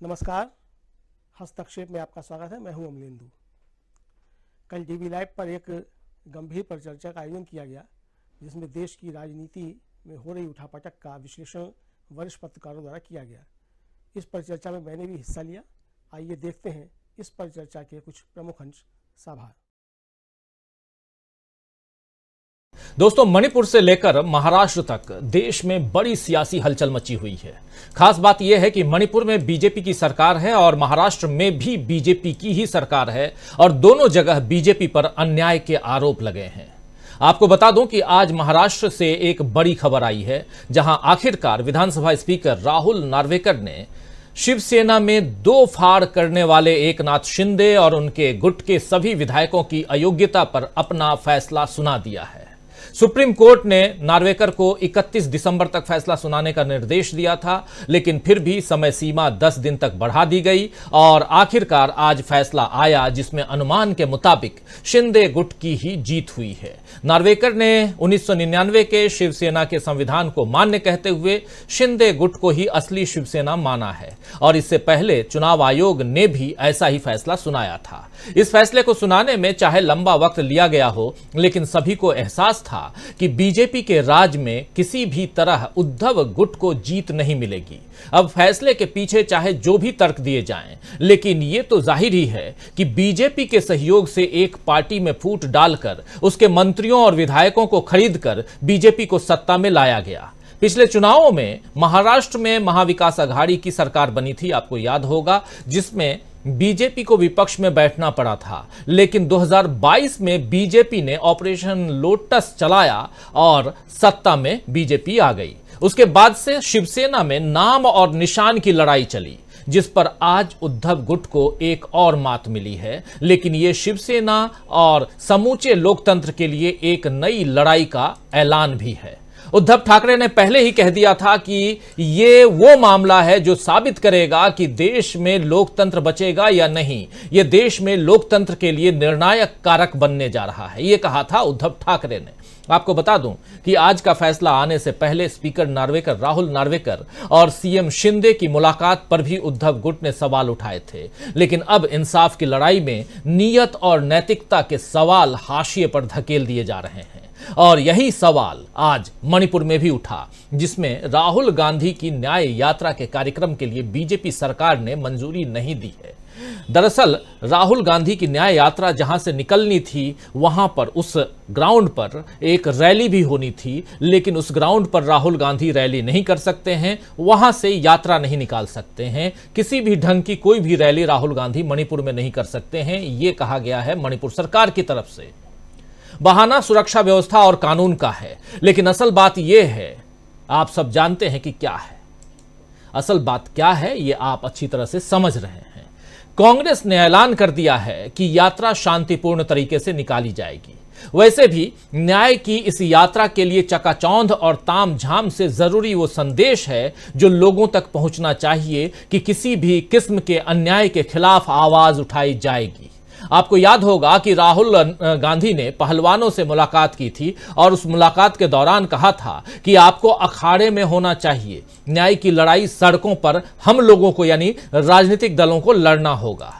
नमस्कार, हस्तक्षेप में आपका स्वागत है। मैं हूं अमलेंदु। कल टीवी लाइव पर एक गंभीर परिचर्चा का आयोजन किया गया, जिसमें देश की राजनीति में हो रही उठापटक का विश्लेषण वरिष्ठ पत्रकारों द्वारा किया गया। इस परिचर्चा में मैंने भी हिस्सा लिया। आइए देखते हैं इस परिचर्चा के कुछ प्रमुख अंश। साभार। दोस्तों, मणिपुर से लेकर महाराष्ट्र तक देश में बड़ी सियासी हलचल मची हुई है। खास बात यह है कि मणिपुर में बीजेपी की सरकार है और महाराष्ट्र में भी बीजेपी की ही सरकार है और दोनों जगह बीजेपी पर अन्याय के आरोप लगे हैं। आपको बता दूं कि आज महाराष्ट्र से एक बड़ी खबर आई है, जहां आखिरकार विधानसभा स्पीकर राहुल नार्वेकर ने शिवसेना में दो फाड़ करने वाले एकनाथ शिंदे और उनके गुट के सभी विधायकों की अयोग्यता पर अपना फैसला सुना दिया है। सुप्रीम कोर्ट ने नार्वेकर को 31 दिसंबर तक फैसला सुनाने का निर्देश दिया था, लेकिन फिर भी समय सीमा 10 दिन तक बढ़ा दी गई और आखिरकार आज फैसला आया, जिसमें अनुमान के मुताबिक शिंदे गुट की ही जीत हुई है। नार्वेकर ने 1999 के शिवसेना के संविधान को मान्य कहते हुए शिंदे गुट को ही असली शिवसेना माना है और इससे पहले चुनाव आयोग ने भी ऐसा ही फैसला सुनाया था। इस फैसले को सुनाने में चाहे लंबा वक्त लिया गया हो, लेकिन सभी को एहसास था कि बीजेपी के राज में किसी भी तरह उद्धव गुट को जीत नहीं मिलेगी। अब फैसले के पीछे चाहे जो भी तर्क दिए जाएं, लेकिन यह तो जाहिर ही है कि बीजेपी के सहयोग से एक पार्टी में फूट डालकर उसके मंत्रियों और विधायकों को खरीदकर बीजेपी को सत्ता में लाया गया। पिछले चुनावों में महाराष्ट्र में महाविकास अघाड़ी की सरकार बनी थी, आपको याद होगा, जिसमें बीजेपी को विपक्ष में बैठना पड़ा था। लेकिन 2022 में बीजेपी ने ऑपरेशन लोटस चलाया और सत्ता में बीजेपी आ गई। उसके बाद से शिवसेना में नाम और निशान की लड़ाई चली, जिस पर आज उद्धव गुट को एक और मात मिली है। लेकिन यह शिवसेना और समूचे लोकतंत्र के लिए एक नई लड़ाई का ऐलान भी है। उद्धव ठाकरे ने पहले ही कह दिया था कि ये वो मामला है जो साबित करेगा कि देश में लोकतंत्र बचेगा या नहीं। ये देश में लोकतंत्र के लिए निर्णायक कारक बनने जा रहा है, ये कहा था उद्धव ठाकरे ने। आपको बता दूं कि आज का फैसला आने से पहले स्पीकर नार्वेकर, राहुल नार्वेकर और सीएम शिंदे की मुलाकात पर भी उद्धव गुट ने सवाल उठाए थे। लेकिन अब इंसाफ की लड़ाई में नियत और नैतिकता के सवाल हाशिए पर धकेल दिए जा रहे हैं और यही सवाल आज मणिपुर में भी उठा, जिसमें राहुल गांधी की न्याय यात्रा के कार्यक्रम के लिए बीजेपी सरकार ने मंजूरी नहीं दी है। दरअसल राहुल गांधी की न्याय यात्रा जहां से निकलनी थी, वहां पर उस ग्राउंड पर एक रैली भी होनी थी, लेकिन उस ग्राउंड पर राहुल गांधी रैली नहीं कर सकते हैं, वहां से यात्रा नहीं निकाल सकते हैं। किसी भी ढंग की कोई भी रैली राहुल गांधी मणिपुर में नहीं कर सकते हैं, यह कहा गया है मणिपुर सरकार की तरफ से। बहाना सुरक्षा व्यवस्था और कानून का है, लेकिन असल बात यह है, आप सब जानते हैं कि क्या है। असल बात क्या है यह आप अच्छी तरह से समझ रहे हैं। कांग्रेस ने ऐलान कर दिया है कि यात्रा शांतिपूर्ण तरीके से निकाली जाएगी। वैसे भी न्याय की इस यात्रा के लिए चकाचौंध और तामझाम से जरूरी वो संदेश है जो लोगों तक पहुंचना चाहिए कि किसी भी किस्म के अन्याय के खिलाफ आवाज उठाई जाएगी। आपको याद होगा कि राहुल गांधी ने पहलवानों से मुलाकात की थी और उस मुलाकात के दौरान कहा था कि आपको अखाड़े में होना चाहिए, न्याय की लड़ाई सड़कों पर हम लोगों को यानी राजनीतिक दलों को लड़ना होगा।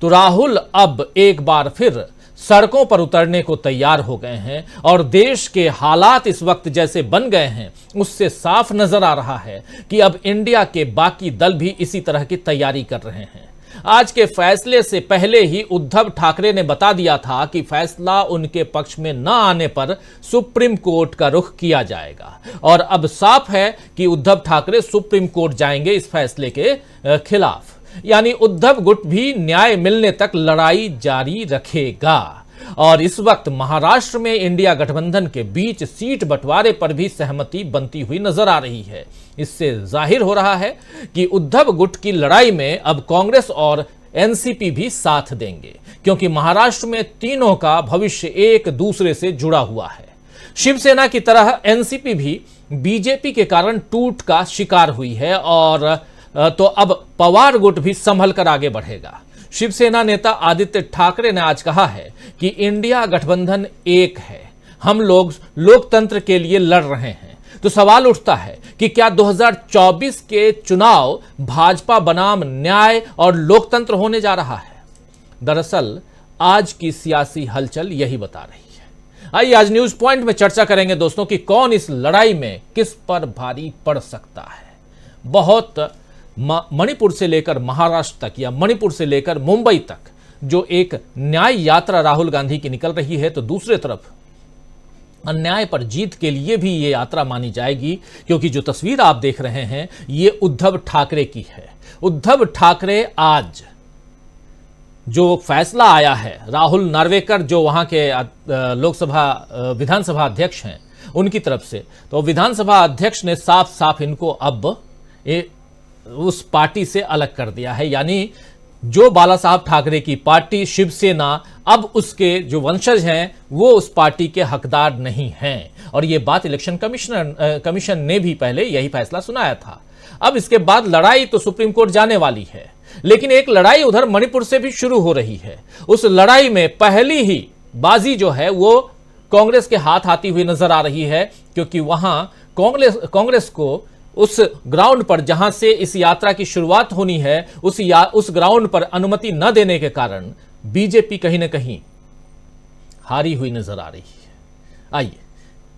तो राहुल अब एक बार फिर सड़कों पर उतरने को तैयार हो गए हैं और देश के हालात इस वक्त जैसे बन गए हैं, उससे साफ नजर आ रहा है कि अब इंडिया के बाकी दल भी इसी तरह की तैयारी कर रहे हैं। आज के फैसले से पहले ही उद्धव ठाकरे ने बता दिया था कि फैसला उनके पक्ष में न आने पर सुप्रीम कोर्ट का रुख किया जाएगा और अब साफ है कि उद्धव ठाकरे सुप्रीम कोर्ट जाएंगे इस फैसले के खिलाफ। यानी उद्धव गुट भी न्याय मिलने तक लड़ाई जारी रखेगा। और इस वक्त महाराष्ट्र में इंडिया गठबंधन के बीच सीट बंटवारे पर भी सहमति बनती हुई नजर आ रही है। इससे जाहिर हो रहा है कि उद्धव गुट की लड़ाई में अब कांग्रेस और एनसीपी भी साथ देंगे, क्योंकि महाराष्ट्र में तीनों का भविष्य एक दूसरे से जुड़ा हुआ है। शिवसेना की तरह एनसीपी भी बीजेपी के कारण टूट का शिकार हुई है और तो अब पवार गुट भी संभल कर आगे बढ़ेगा। शिवसेना नेता आदित्य ठाकरे ने आज कहा है कि इंडिया गठबंधन एक है, हम लोग लोकतंत्र के लिए लड़ रहे हैं। तो सवाल उठता है कि क्या 2024 के चुनाव भाजपा बनाम न्याय और लोकतंत्र होने जा रहा है? दरअसल आज की सियासी हलचल यही बता रही है। आइए आज न्यूज पॉइंट में चर्चा करेंगे दोस्तों कि कौन इस लड़ाई में किस पर भारी पड़ सकता है। बहुत मणिपुर से लेकर महाराष्ट्र तक या मणिपुर से लेकर मुंबई तक जो एक न्याय यात्रा राहुल गांधी की निकल रही है, तो दूसरी तरफ अन्याय पर जीत के लिए भी ये यात्रा मानी जाएगी, क्योंकि जो तस्वीर आप देख रहे हैं ये उद्धव ठाकरे की है। उद्धव ठाकरे आज जो फैसला आया है, राहुल नार्वेकर जो वहां के लोकसभा विधानसभा अध्यक्ष हैं उनकी तरफ से, तो विधानसभा अध्यक्ष ने साफ साफ इनको अब उस पार्टी से अलग कर दिया है। यानी जो बाला साहब ठाकरे की पार्टी शिवसेना, अब उसके जो वंशज हैं वो उस पार्टी के हकदार नहीं हैं। और ये बात इलेक्शन कमीशन ने भी पहले यही फैसला सुनाया था। अब इसके बाद लड़ाई तो सुप्रीम कोर्ट जाने वाली है, लेकिन एक लड़ाई उधर मणिपुर से भी शुरू हो रही है। उस लड़ाई में पहली ही बाजी जो है वो कांग्रेस के हाथ आती हुई नजर आ रही है, क्योंकि वहां कांग्रेस को उस ग्राउंड पर जहां से इस यात्रा की शुरुआत होनी है उस ग्राउंड पर अनुमति न देने के कारण बीजेपी कहीं ना कहीं हारी हुई नजर आ रही है। आइए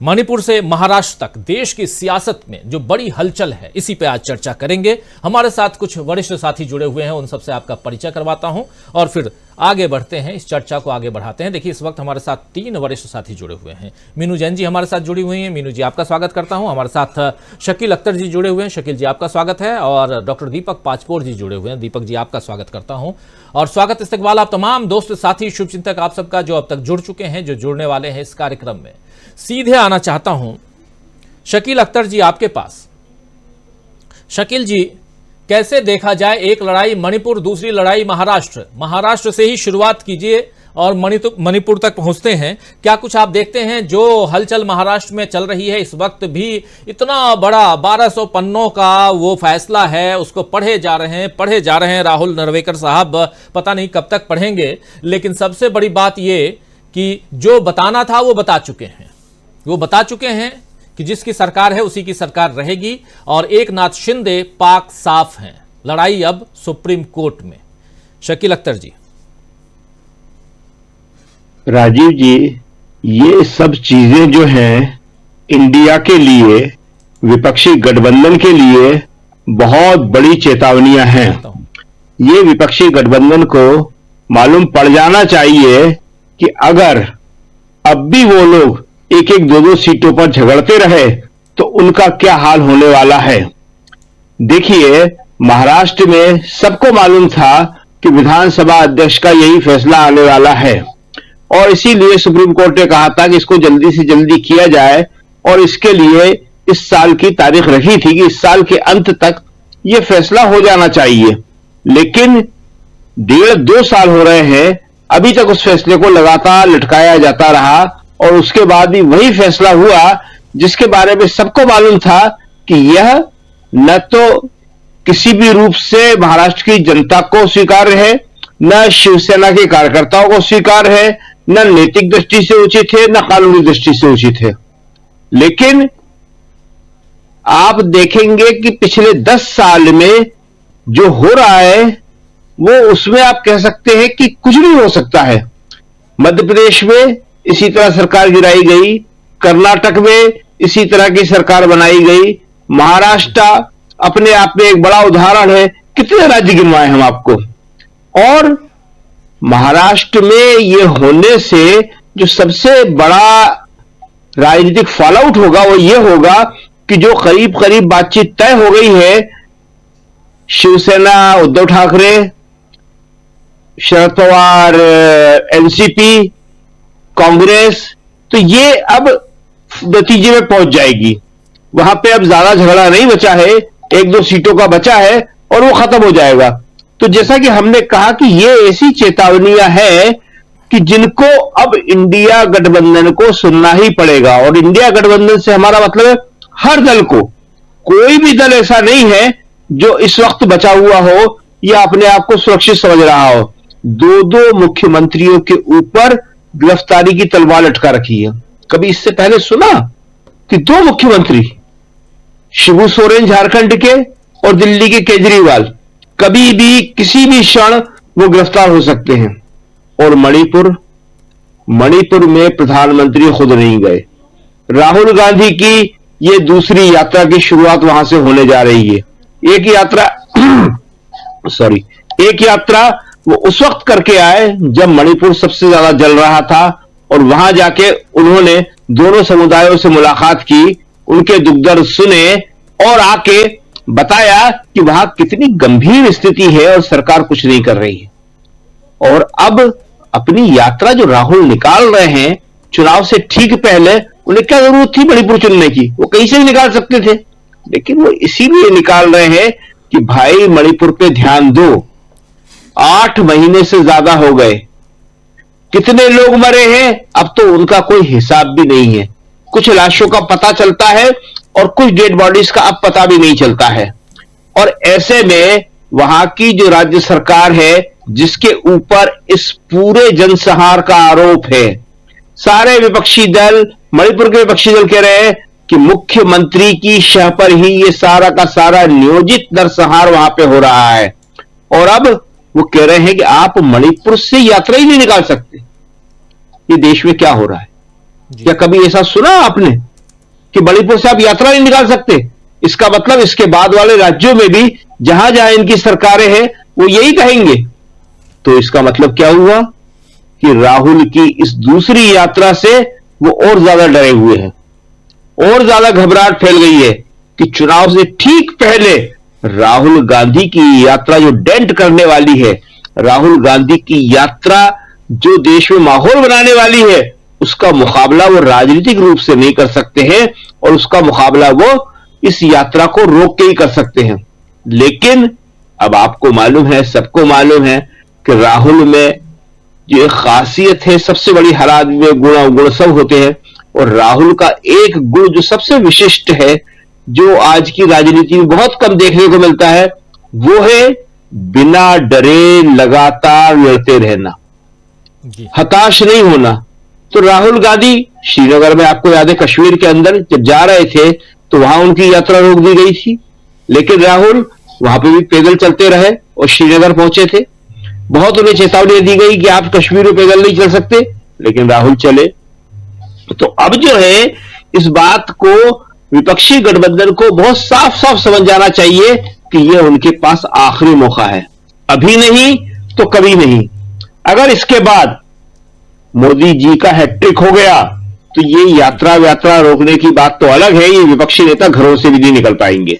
मणिपुर से महाराष्ट्र तक देश की सियासत में जो बड़ी हलचल है इसी पे आज चर्चा करेंगे। हमारे साथ कुछ वरिष्ठ साथी जुड़े हुए हैं, उन सबसे आपका परिचय करवाता हूं और फिर आगे बढ़ते हैं, इस चर्चा को आगे बढ़ाते हैं। देखिए इस वक्त हमारे साथ 3 वरिष्ठ साथी जुड़े हुए हैं। मीनू जैन जी हमारे साथ जुड़ी हुई हैं। मीनू जी आपका स्वागत करता हूं। हमारे साथ शकील अख्तर जी जुड़े हुए हैं। शकील जी आपका स्वागत है। और डॉक्टर दीपक पाचपोर जी जुड़े हुए हैं। दीपक जी आपका स्वागत करता हूं। और स्वागत इस्तकबाल आप तमाम दोस्त साथी शुभचिंतक आप सबका जो अब तक जुड़ चुके हैं, जो जुड़ने वाले हैं इस कार्यक्रम में। सीधे आना चाहता हूं शकील अख्तर जी आपके पास। शकील जी, कैसे देखा जाए एक लड़ाई मणिपुर, दूसरी लड़ाई महाराष्ट्र से ही शुरुआत कीजिए और मणिपुर तक पहुंचते हैं। क्या कुछ आप देखते हैं जो हलचल महाराष्ट्र में चल रही है इस वक्त भी? इतना बड़ा 1200 पन्नों का वो फैसला है, उसको पढ़े जा रहे हैं राहुल नार्वेकर साहब, पता नहीं कब तक पढ़ेंगे। लेकिन सबसे बड़ी बात ये कि जो बताना था वो बता चुके हैं कि जिसकी सरकार है उसी की सरकार रहेगी। और एकनाथ शिंदे पाक साफ हैं। लड़ाई अब सुप्रीम कोर्ट में। शकील अख्तर जी। राजीव जी, ये सब चीजें जो हैं इंडिया के लिए, विपक्षी गठबंधन के लिए बहुत बड़ी चेतावनियां हैं। ये विपक्षी गठबंधन को मालूम पड़ जाना चाहिए कि अगर अब भी वो लोग 1-2 सीटों पर झगड़ते रहे तो उनका क्या हाल होने वाला है। देखिए, महाराष्ट्र में सबको मालूम था कि विधानसभा अध्यक्ष का यही फैसला आने वाला है और इसीलिए सुप्रीम कोर्ट ने कहा था कि इसको जल्दी से जल्दी किया जाए और इसके लिए इस साल की तारीख रखी थी कि इस साल के अंत तक यह फैसला हो जाना चाहिए। लेकिन 1.5-2 साल हो रहे हैं, अभी तक उस फैसले को लगातार लटकाया जाता रहा और उसके बाद भी वही फैसला हुआ जिसके बारे में सबको मालूम था कि यह न तो किसी भी रूप से महाराष्ट्र की जनता को स्वीकार्य है, न शिवसेना के कार्यकर्ताओं को स्वीकार्य है, न नैतिक दृष्टि से उचित है, न कानूनी दृष्टि से उचित है। लेकिन आप देखेंगे कि पिछले 10 साल में जो हो रहा है वो उसमें आप कह सकते हैं कि कुछ भी हो सकता है। मध्य प्रदेश में इसी तरह सरकार गिराई गई, कर्नाटक में इसी तरह की सरकार बनाई गई, महाराष्ट्र अपने आप में एक बड़ा उदाहरण है। कितने राज्य गिनवाए हम आपको। और महाराष्ट्र में यह होने से जो सबसे बड़ा राजनीतिक फॉलआउट होगा वो यह होगा कि जो करीब करीब बातचीत तय हो गई है, शिवसेना, उद्धव ठाकरे, शरद पवार, एनसीपी, कांग्रेस, तो ये अब नतीजे में पहुंच जाएगी। वहां पे अब ज्यादा झगड़ा नहीं बचा है, 1-2 सीटों का बचा है और वो खत्म हो जाएगा। तो जैसा कि हमने कहा कि ये ऐसी चेतावनियां हैं कि जिनको अब इंडिया गठबंधन को सुनना ही पड़ेगा। और इंडिया गठबंधन से हमारा मतलब है हर दल को। कोई भी दल ऐसा नहीं है जो इस वक्त बचा हुआ हो या अपने आप को सुरक्षित समझ रहा हो। 2 मुख्यमंत्रियों के ऊपर गिरफ्तारी की तलवार लटका रखी है। कभी इससे पहले सुना कि 2 मुख्यमंत्री शिबू सोरेन झारखंड के और दिल्ली के केजरीवाल कभी भी किसी भी क्षण वो गिरफ्तार हो सकते हैं। और मणिपुर में प्रधानमंत्री खुद नहीं गए। राहुल गांधी की ये दूसरी यात्रा की शुरुआत वहां से होने जा रही है। एक यात्रा वो उस वक्त करके आए जब मणिपुर सबसे ज्यादा जल रहा था और वहां जाके उन्होंने दोनों समुदायों से मुलाकात की, उनके दुख दर्द सुने और आके बताया कि वहां कितनी गंभीर स्थिति है और सरकार कुछ नहीं कर रही है। और अब अपनी यात्रा जो राहुल निकाल रहे हैं चुनाव से ठीक पहले, उन्हें क्या जरूरत थी मणिपुर चुनने की? वो कहीं से भी निकाल सकते थे, लेकिन वो इसीलिए निकाल रहे हैं कि भाई मणिपुर पे ध्यान दो। 8 महीने से ज्यादा हो गए, कितने लोग मरे हैं अब तो उनका कोई हिसाब भी नहीं है। कुछ लाशों का पता चलता है और कुछ डेड बॉडीज का अब पता भी नहीं चलता है। और ऐसे में वहां की जो राज्य सरकार है, जिसके ऊपर इस पूरे जनसंहार का आरोप है, सारे विपक्षी दल, मणिपुर के विपक्षी दल कह रहे हैं कि मुख्यमंत्री की शह पर ही ये सारा का सारा नियोजित नरसंहार वहां पे हो रहा है। और अब वो कह रहे हैं कि आप मणिपुर से यात्रा ही नहीं निकाल सकते। ये देश में क्या हो रहा है? क्या कभी ऐसा सुना आपने कि मणिपुर से आप यात्रा नहीं निकाल सकते? इसका मतलब इसके बाद वाले राज्यों में भी जहां जहां इनकी सरकारें हैं वो यही कहेंगे। तो इसका मतलब क्या हुआ कि राहुल की इस दूसरी यात्रा से वो और ज्यादा डरे हुए हैं, और ज्यादा घबराहट फैल गई है कि चुनाव से ठीक पहले राहुल गांधी की यात्रा जो डेंट करने वाली है, राहुल गांधी की यात्रा जो देश में माहौल बनाने वाली है, उसका मुकाबला वो राजनीतिक रूप से नहीं कर सकते हैं और उसका मुकाबला वो इस यात्रा को रोक के ही कर सकते हैं। लेकिन अब आपको मालूम है, सबको मालूम है कि राहुल में जो खासियत है, सबसे बड़ी हर आदमी में गुण सब होते हैं, और राहुल का एक गुण जो सबसे विशिष्ट है, जो आज की राजनीति में बहुत कम देखने को मिलता है, वो है बिना डरे लगातार लड़ते रहना, हताश नहीं होना। तो राहुल गांधी श्रीनगर में, आपको याद है कश्मीर के अंदर जब जा रहे थे तो वहां उनकी यात्रा रोक दी गई थी, लेकिन राहुल वहां पे भी पैदल चलते रहे और श्रीनगर पहुंचे थे। बहुत उन्हें चेतावनी दी गई कि आप कश्मीर में पैदल नहीं चल सकते, लेकिन राहुल चले। तो अब जो है इस बात को विपक्षी गठबंधन को बहुत साफ साफ समझ जाना चाहिए कि यह उनके पास आखिरी मौका है, अभी नहीं तो कभी नहीं। अगर इसके बाद मोदी जी का हैट्रिक हो गया तो ये यात्रा रोकने की बात तो अलग है, ये विपक्षी नेता घरों से भी नहीं निकल पाएंगे।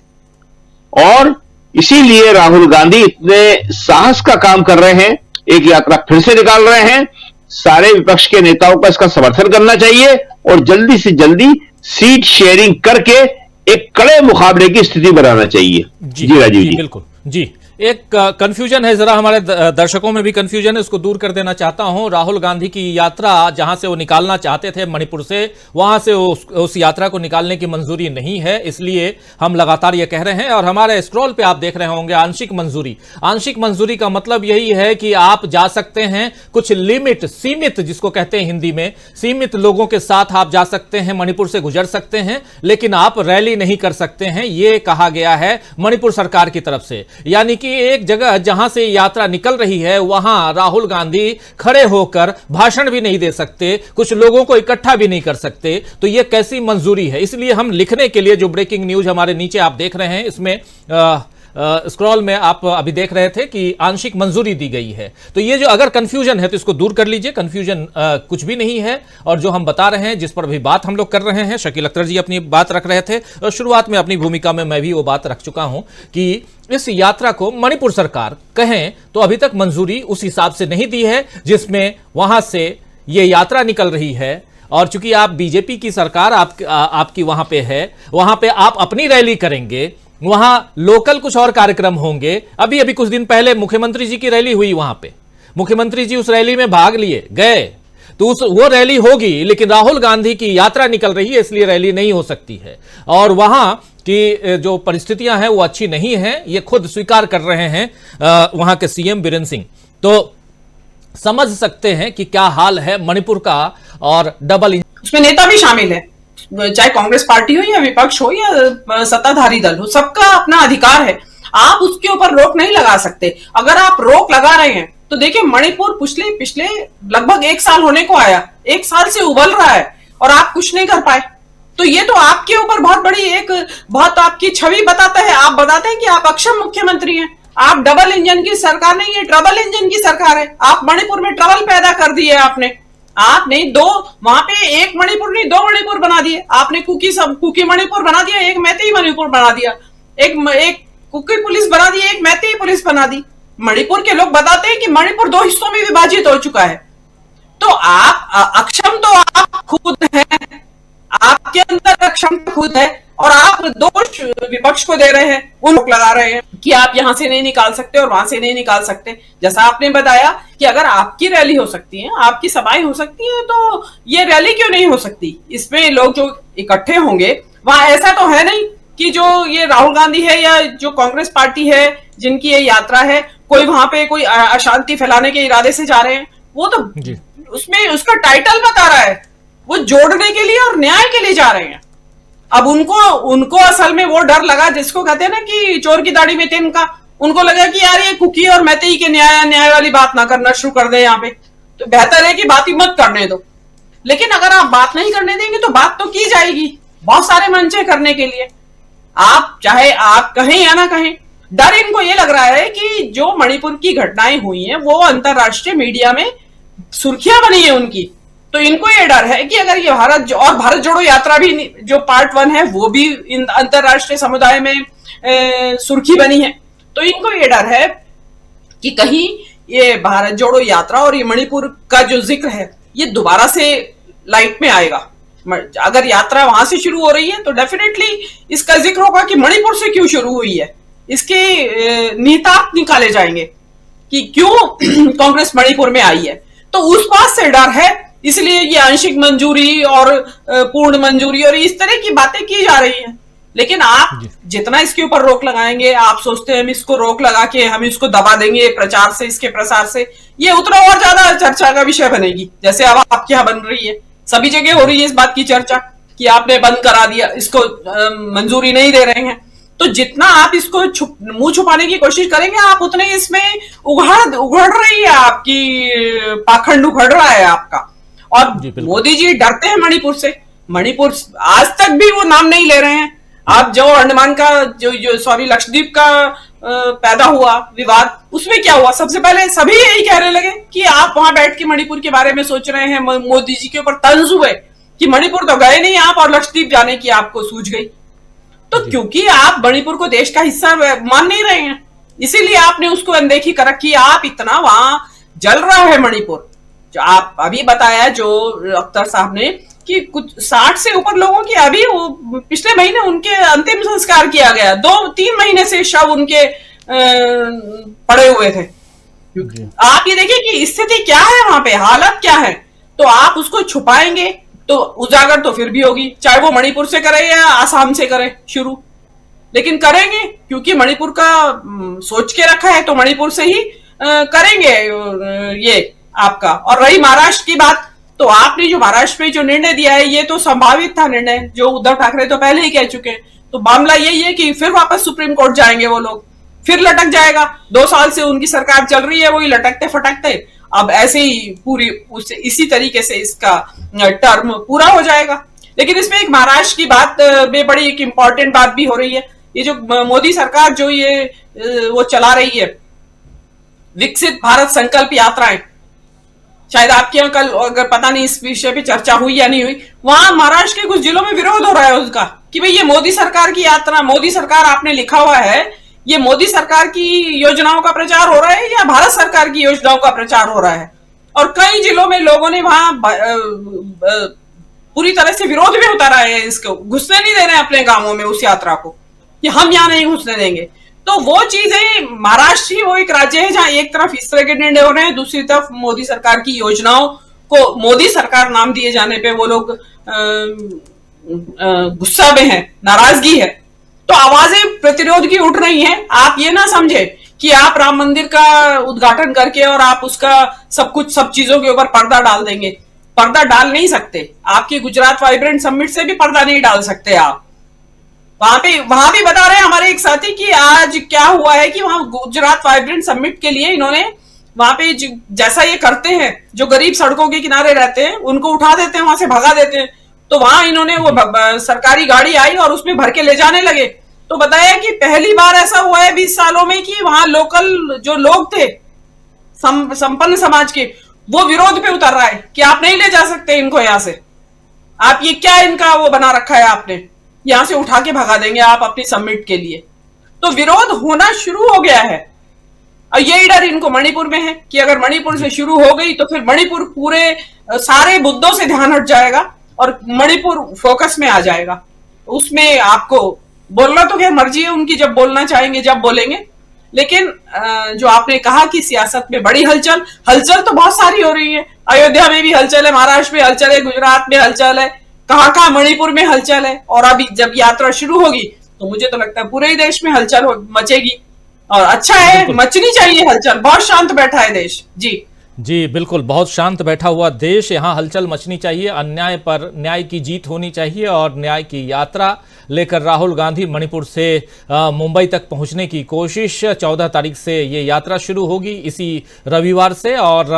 और इसीलिए राहुल गांधी इतने साहस का काम कर रहे हैं, एक यात्रा फिर से निकाल रहे हैं। सारे विपक्ष के नेताओं का इसका समर्थन करना चाहिए और जल्दी से जल्दी सीट शेयरिंग करके एक कड़े मुकाबले की स्थिति बनाना चाहिए। जी राजीव जी, बिल्कुल जी। एक कंफ्यूजन है, जरा हमारे दर्शकों में भी कंफ्यूजन है, उसको दूर कर देना चाहता हूं। राहुल गांधी की यात्रा जहां से वो निकालना चाहते थे मणिपुर से, वहां से उस यात्रा को निकालने की मंजूरी नहीं है, इसलिए हम लगातार ये कह रहे हैं। और हमारे स्क्रॉल पे आप देख रहे होंगे आंशिक मंजूरी। आंशिक मंजूरी का मतलब यही है कि आप जा सकते हैं, कुछ लिमिट, सीमित जिसको कहते हैं हिंदी में, सीमित लोगों के साथ आप जा सकते हैं, मणिपुर से गुजर सकते हैं, लेकिन आप रैली नहीं कर सकते हैं, ये कहा गया है मणिपुर सरकार की तरफ से। यानी कि एक जगह जहां से यात्रा निकल रही है वहां राहुल गांधी खड़े होकर भाषण भी नहीं दे सकते, कुछ लोगों को इकट्ठा भी नहीं कर सकते। तो यह कैसी मंजूरी है? इसलिए हम लिखने के लिए जो ब्रेकिंग न्यूज हमारे नीचे आप देख रहे हैं, इसमें स्क्रॉल में आप अभी देख रहे थे कि आंशिक मंजूरी दी गई है। तो ये जो अगर कंफ्यूजन है तो इसको दूर कर लीजिए, कंफ्यूजन कुछ भी नहीं है। और जो हम बता रहे हैं, जिस पर भी बात हम लोग कर रहे हैं, शकील अख्तर जी अपनी बात रख रहे थे और शुरुआत में अपनी भूमिका में मैं भी वो बात रख चुका हूं कि इस यात्रा को मणिपुर सरकार कहें तो अभी तक मंजूरी उस हिसाब से नहीं दी है जिसमें वहां से ये यात्रा निकल रही है। और चूंकि आप बीजेपी की सरकार आपकी वहां पे है, वहां पे आप अपनी रैली करेंगे, वहां लोकल कुछ और कार्यक्रम होंगे। अभी अभी कुछ दिन पहले मुख्यमंत्री जी की रैली हुई, वहां पे मुख्यमंत्री जी उस रैली में भाग लिए गए, तो वो रैली होगी, लेकिन राहुल गांधी की यात्रा निकल रही है इसलिए रैली नहीं हो सकती है। और वहां की जो परिस्थितियां हैं वो अच्छी नहीं है, ये खुद स्वीकार कर रहे हैं वहां के सीएम बीरेन सिंह। तो समझ सकते हैं कि क्या हाल है मणिपुर का। और डबल उसमें नेता भी शामिल है, चाहे कांग्रेस पार्टी हो या विपक्ष हो या सत्ताधारी दल हो, सबका अपना अधिकार है, आप उसके ऊपर रोक नहीं लगा सकते। अगर आप रोक लगा रहे हैं तो देखिए मणिपुर पिछले लगभग 1 साल होने को आया, 1 साल से उबल रहा है और आप कुछ नहीं कर पाए, तो ये तो आपके ऊपर बहुत बड़ी बहुत आपकी छवि बताता है। आप बताते हैं कि आप अक्षम मुख्यमंत्री हैं, आप डबल इंजन की सरकार नहीं है, ट्रबल इंजन की सरकार है। आप मणिपुर में ट्रबल पैदा कर दिए आपने दो, वहां पे एक मणिपुर नहीं 2 मणिपुर बना दिए आपने। कुकी मणिपुर बना दिया, एक मैतेई मणिपुर बना दिया, एक कुकी पुलिस बना दी, एक मैतेई पुलिस बना दी। मणिपुर के लोग बताते हैं कि मणिपुर 2 हिस्सों में विभाजित हो चुका है। तो आप अक्षम तो आप खुद हैं, आपके अंदर क्षमता खुद है और आप दोष विपक्ष को दे रहे हैं, उन लोग लगा रहे हैं कि आप यहां से नहीं निकाल सकते और वहां से नहीं निकाल सकते। जैसा आपने बताया कि अगर आपकी रैली हो सकती है, आपकी सभाएं हो सकती है, तो ये रैली क्यों नहीं हो सकती? इसमें लोग जो इकट्ठे होंगे, वहां ऐसा तो है नहीं कि जो ये राहुल गांधी है या जो कांग्रेस पार्टी है जिनकी ये यात्रा है, कोई वहां पे कोई अशांति फैलाने के इरादे से जा रहे हैं। वो तो उसमें उसका टाइटल बता रहा है, वो जोड़ने के लिए और न्याय के लिए जा रहे हैं। अब उनको असल में वो डर लगा, जिसको कहते हैं ना कि चोर की दाढ़ी में तिनका, उनको लगा कि यार ये कुकी और मैतेई के न्याय वाली बात ना करना शुरू कर दे यहाँ पे, तो बेहतर है कि बात ही मत करने दो। लेकिन अगर आप बात नहीं करने देंगे तो बात तो की जाएगी, बहुत सारे मंच है करने के लिए। आप चाहे आप कहें या ना कहें, डर इनको ये लग रहा है कि जो मणिपुर की घटनाएं हुई हैं वो अंतरराष्ट्रीय मीडिया में सुर्खियां बनी है उनकी, तो इनको ये डर है कि अगर ये भारत जोड़ो यात्रा भी जो पार्ट 1 है वो भी अंतरराष्ट्रीय समुदाय में सुर्खी बनी है, तो इनको ये डर है कि कहीं ये भारत जोड़ो यात्रा और ये मणिपुर का जो जिक्र है ये दोबारा से लाइट में आएगा। अगर यात्रा वहां से शुरू हो रही है तो डेफिनेटली इसका जिक्र होगा कि मणिपुर से क्यों शुरू हुई है, इसके निहितार्थ निकाले जाएंगे कि क्यों कांग्रेस मणिपुर में आई है। तो उस बात से डर है, इसलिए ये आंशिक मंजूरी और पूर्ण मंजूरी और इस तरह की बातें की जा रही हैं। लेकिन आप जितना इसके ऊपर रोक लगाएंगे, आप सोचते हैं हम इसको रोक लगा के हम इसको दबा देंगे प्रचार से, इसके प्रसार से, ये उतना और ज्यादा चर्चा का विषय बनेगी। जैसे अब आपके यहाँ बन रही है, सभी जगह हो रही है इस बात की चर्चा कि आपने बंद करा दिया, इसको मंजूरी नहीं दे रहे हैं। तो जितना आप इसको मुंह छुपाने की कोशिश करेंगे, आप उतने इसमें उघड़ रही है आपकी, पाखंड उघड़ रहा है आपका। और मोदी जी डरते हैं मणिपुर से। मणिपुर आज तक भी वो नाम नहीं ले रहे हैं। आप जो अंडमान का लक्षद्वीप का पैदा हुआ विवाद, उसमें क्या हुआ? सबसे पहले सभी यही कहने लगे कि आप वहां बैठ के मणिपुर के बारे में सोच रहे हैं। मोदी जी के ऊपर तंज हुए कि मणिपुर तो गए नहीं आप और लक्षद्वीप जाने की आपको सूझ गई। तो क्योंकि आप मणिपुर को देश का हिस्सा मान नहीं रहे हैं, इसीलिए आपने उसको अनदेखी कर रखी। आप इतना वहां जल रहा है मणिपुर। जो आप अभी बताया जो अख्तर साहब ने कि कुछ 60 से ऊपर लोगों की अभी वो पिछले महीने उनके अंतिम संस्कार किया गया, 2-3 महीने से शव उनके पड़े हुए थे। आप ये देखिए कि स्थिति क्या है वहां पे, हालत क्या है। तो आप उसको छुपाएंगे तो उजागर तो फिर भी होगी, चाहे वो मणिपुर से करे या आसाम से करे शुरू, लेकिन करेंगे क्योंकि मणिपुर का सोच के रखा है तो मणिपुर से ही करेंगे ये आपका। और रही महाराष्ट्र की बात, तो आपने जो महाराष्ट्र में जो निर्णय दिया है ये तो संभावित था निर्णय, जो उद्धव ठाकरे तो पहले ही कह चुके हैं। तो मामला यही है कि फिर वापस सुप्रीम कोर्ट जाएंगे वो लोग, फिर लटक जाएगा। 2 साल से उनकी सरकार चल रही है, वही लटकते फटकते अब ऐसे ही पूरी इसी तरीके से इसका टर्म पूरा हो जाएगा। लेकिन इसमें एक महाराष्ट्र की बात में बड़ी एक इंपॉर्टेंट बात भी हो रही है। ये जो मोदी सरकार जो ये वो चला रही है विकसित भारत संकल्प यात्राएं, शायद आपके यहाँ कल अगर पता नहीं इस विषय पे चर्चा हुई या नहीं हुई, वहां महाराष्ट्र के कुछ जिलों में विरोध हो रहा है उसका कि भाई ये मोदी सरकार की यात्रा, मोदी सरकार आपने लिखा हुआ है, ये मोदी सरकार की योजनाओं का प्रचार हो रहा है या भारत सरकार की योजनाओं का प्रचार हो रहा है। और कई जिलों में लोगों ने वहां पूरी तरह से विरोध भी उतारा है, इसको घुसने नहीं दे रहे अपने गांवों में उस यात्रा को, कि हम यहां नहीं घुसने देंगे। तो वो चीजें, महाराष्ट्र ही वो एक राज्य है जहां एक तरफ इस तरह के निर्णय हो रहे हैं, दूसरी तरफ मोदी सरकार की योजनाओं को मोदी सरकार नाम दिए जाने पे वो लोग गुस्सा में है, नाराजगी है। तो आवाजें प्रतिरोध की उठ रही हैं। आप ये ना समझे कि आप राम मंदिर का उद्घाटन करके और आप उसका सब चीजों के ऊपर पर्दा डाल देंगे। पर्दा डाल नहीं सकते। आपकी गुजरात वाइब्रेंट समिट से भी पर्दा नहीं डाल सकते आप। वहां भी बता रहे हैं हमारे एक साथी कि आज क्या हुआ है कि वहां गुजरात वाइब्रेंट समिट के लिए इन्होंने वहां पे जैसा ये करते हैं, जो गरीब सड़कों के किनारे रहते हैं उनको उठा देते हैं, वहां से भगा देते हैं, तो वहां इन्होंने वो सरकारी गाड़ी आई और उसमें भर के ले जाने लगे। तो बताया कि पहली बार ऐसा हुआ है 20 सालों में कि वहां लोकल जो लोग थे संपन्न समाज के, वो विरोध पे उतर रहा है कि आप नहीं ले जा सकते इनको यहां से, आप ये क्या इनका वो बना रखा है आपने, यहां से उठा के भगा देंगे आप अपनी समिट के लिए। तो विरोध होना शुरू हो गया है और यही डर इनको मणिपुर में है कि अगर मणिपुर से शुरू हो गई तो फिर मणिपुर पूरे सारे मुद्दों से ध्यान हट जाएगा और मणिपुर फोकस में आ जाएगा। उसमें आपको बोलना तो खैर मर्जी है उनकी, जब बोलना चाहेंगे जब बोलेंगे, लेकिन जो आपने कहा कि सियासत में बड़ी हलचल तो बहुत सारी हो रही है। अयोध्या में भी हलचल है, महाराष्ट्र में हलचल है, गुजरात में हलचल है, कहां मणिपुर में हलचल है। और अभी जब यात्रा शुरू होगी तो मुझे तो लगता है पूरे ही देश में हलचल मचेगी और अच्छा है, मचनी चाहिए हलचल। बहुत शांत बैठा है देश। जी बिल्कुल, बहुत शांत बैठा हुआ देश, यहाँ हलचल मचनी चाहिए, अन्याय पर न्याय की जीत होनी चाहिए और न्याय की यात्रा लेकर राहुल गांधी मणिपुर से मुंबई तक पहुंचने की कोशिश। 14 तारीख से ये यात्रा शुरू होगी, इसी रविवार से, और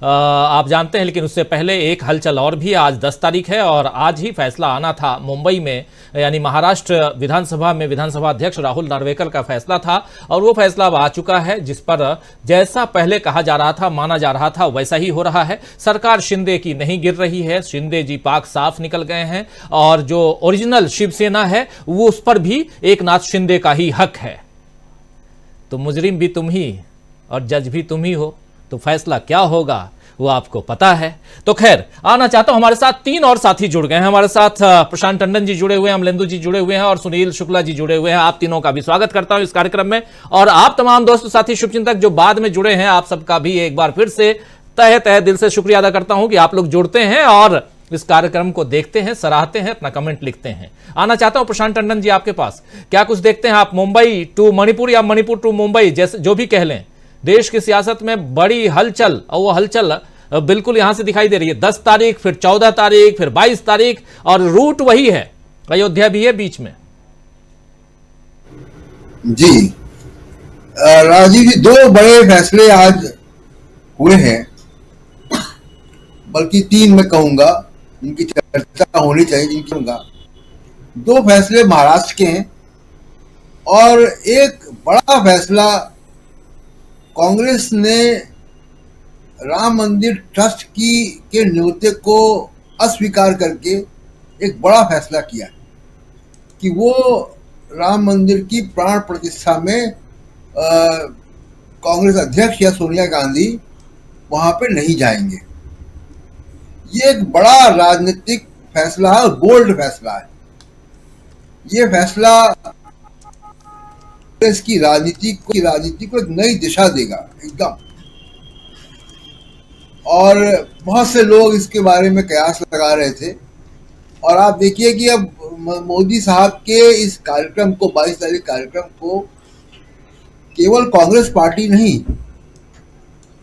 आप जानते हैं, लेकिन उससे पहले एक हलचल और भी, आज 10 तारीख है और आज ही फैसला आना था मुंबई में, यानी महाराष्ट्र विधानसभा में विधानसभा अध्यक्ष राहुल नार्वेकर का फैसला था और वो फैसला अब आ चुका है, जिस पर जैसा पहले कहा जा रहा था, माना जा रहा था, वैसा ही हो रहा है। सरकार शिंदे की नहीं गिर रही है, शिंदे जी पाक साफ निकल गए हैं और जो ओरिजिनल शिवसेना है वो उस पर भी एकनाथ शिंदे का ही हक है। तो मुजरिम भी तुम ही और जज भी तुम ही हो, तो फैसला क्या होगा वो आपको पता है। तो खैर, आना चाहता हूं, हमारे साथ 3 और साथी जुड़ गए हैं। हमारे साथ प्रशांत टंडन जी जुड़े हुए हैं, अमलेंदु जी जुड़े हुए हैं और सुनील शुक्ला जी जुड़े हुए हैं। आप तीनों का भी स्वागत करता हूं इस कार्यक्रम में, और आप तमाम दोस्त साथी शुभचिंतक जो बाद में जुड़े हैं, आप सबका भी एक बार फिर से तहे दिल से शुक्रिया अदा करता हूं कि आप लोग जुड़ते हैं और इस कार्यक्रम को देखते हैं, सराहते हैं, अपना कमेंट लिखते हैं। आना चाहता हूं प्रशांत टंडन जी आपके पास, क्या कुछ देखते हैं आप मुंबई टू मणिपुर या मणिपुर टू मुंबई, जैसे जो भी कह लें, देश की सियासत में बड़ी हलचल, और वो हलचल बिल्कुल यहां से दिखाई दे रही है। 10 तारीख, फिर 14 तारीख, फिर 22 तारीख, और रूट वही है, अयोध्या भी है बीच में। जी राजीव जी, 2 बड़े फैसले आज हुए हैं, बल्कि 3 मैं कहूंगा, उनकी चर्चा होनी चाहिए, जिनकी कहूंगा। 2 फैसले महाराष्ट्र के हैं और एक बड़ा फैसला कांग्रेस ने राम मंदिर ट्रस्ट के न्योते को अस्वीकार करके एक बड़ा फैसला किया कि वो राम मंदिर की प्राण प्रतिष्ठा में कांग्रेस अध्यक्ष या सोनिया गांधी वहां पे नहीं जाएंगे। ये एक बड़ा राजनीतिक फैसला है और बोल्ड फैसला है। ये फैसला कांग्रेस की राजनीति को एक नई दिशा देगा एकदम, और बहुत से लोग इसके बारे में कयास लगा रहे थे। और आप देखिए कि अब मोदी साहब के इस कार्यक्रम को, 22 तारीख कार्यक्रम को, केवल कांग्रेस पार्टी नहीं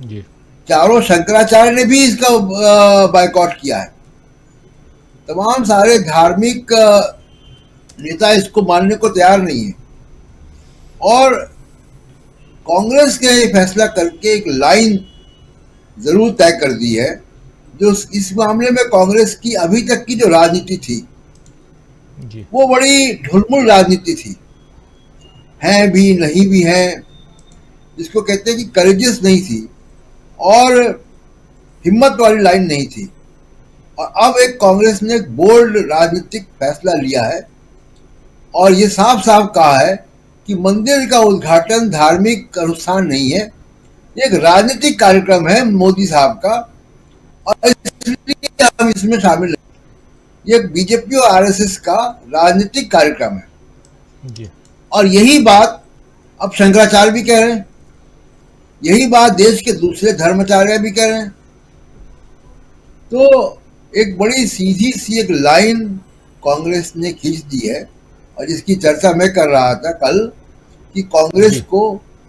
जी, चारों शंकराचार्य ने भी इसका बायकॉट किया है। तमाम सारे धार्मिक नेता इसको मानने को तैयार नहीं है और कांग्रेस ने फैसला करके एक लाइन जरूर तय कर दी है, जो इस मामले में कांग्रेस की अभी तक की जो राजनीति थी जी, वो बड़ी ढुलमुल राजनीति थी, है भी नहीं भी है, जिसको कहते हैं कि करेजियस नहीं थी और हिम्मत वाली लाइन नहीं थी। और अब एक कांग्रेस ने एक बोल्ड राजनीतिक फैसला लिया है और ये साफ साफ कहा है कि मंदिर का उद्घाटन धार्मिक अनुष्ठान नहीं है, एक राजनीतिक कार्यक्रम है मोदी साहब का और इसलिए हम इसमें शामिल हैं। ये बीजेपी और आरएसएस का राजनीतिक कार्यक्रम है जी। और यही बात अब शंकराचार्य भी कह रहे हैं, यही बात देश के दूसरे धर्माचार्य भी कह रहे हैं। तो एक बड़ी सीधी सी एक लाइन कांग्रेस ने खींच दी है और जिसकी चर्चा मैं कर रहा था कल कि कांग्रेस को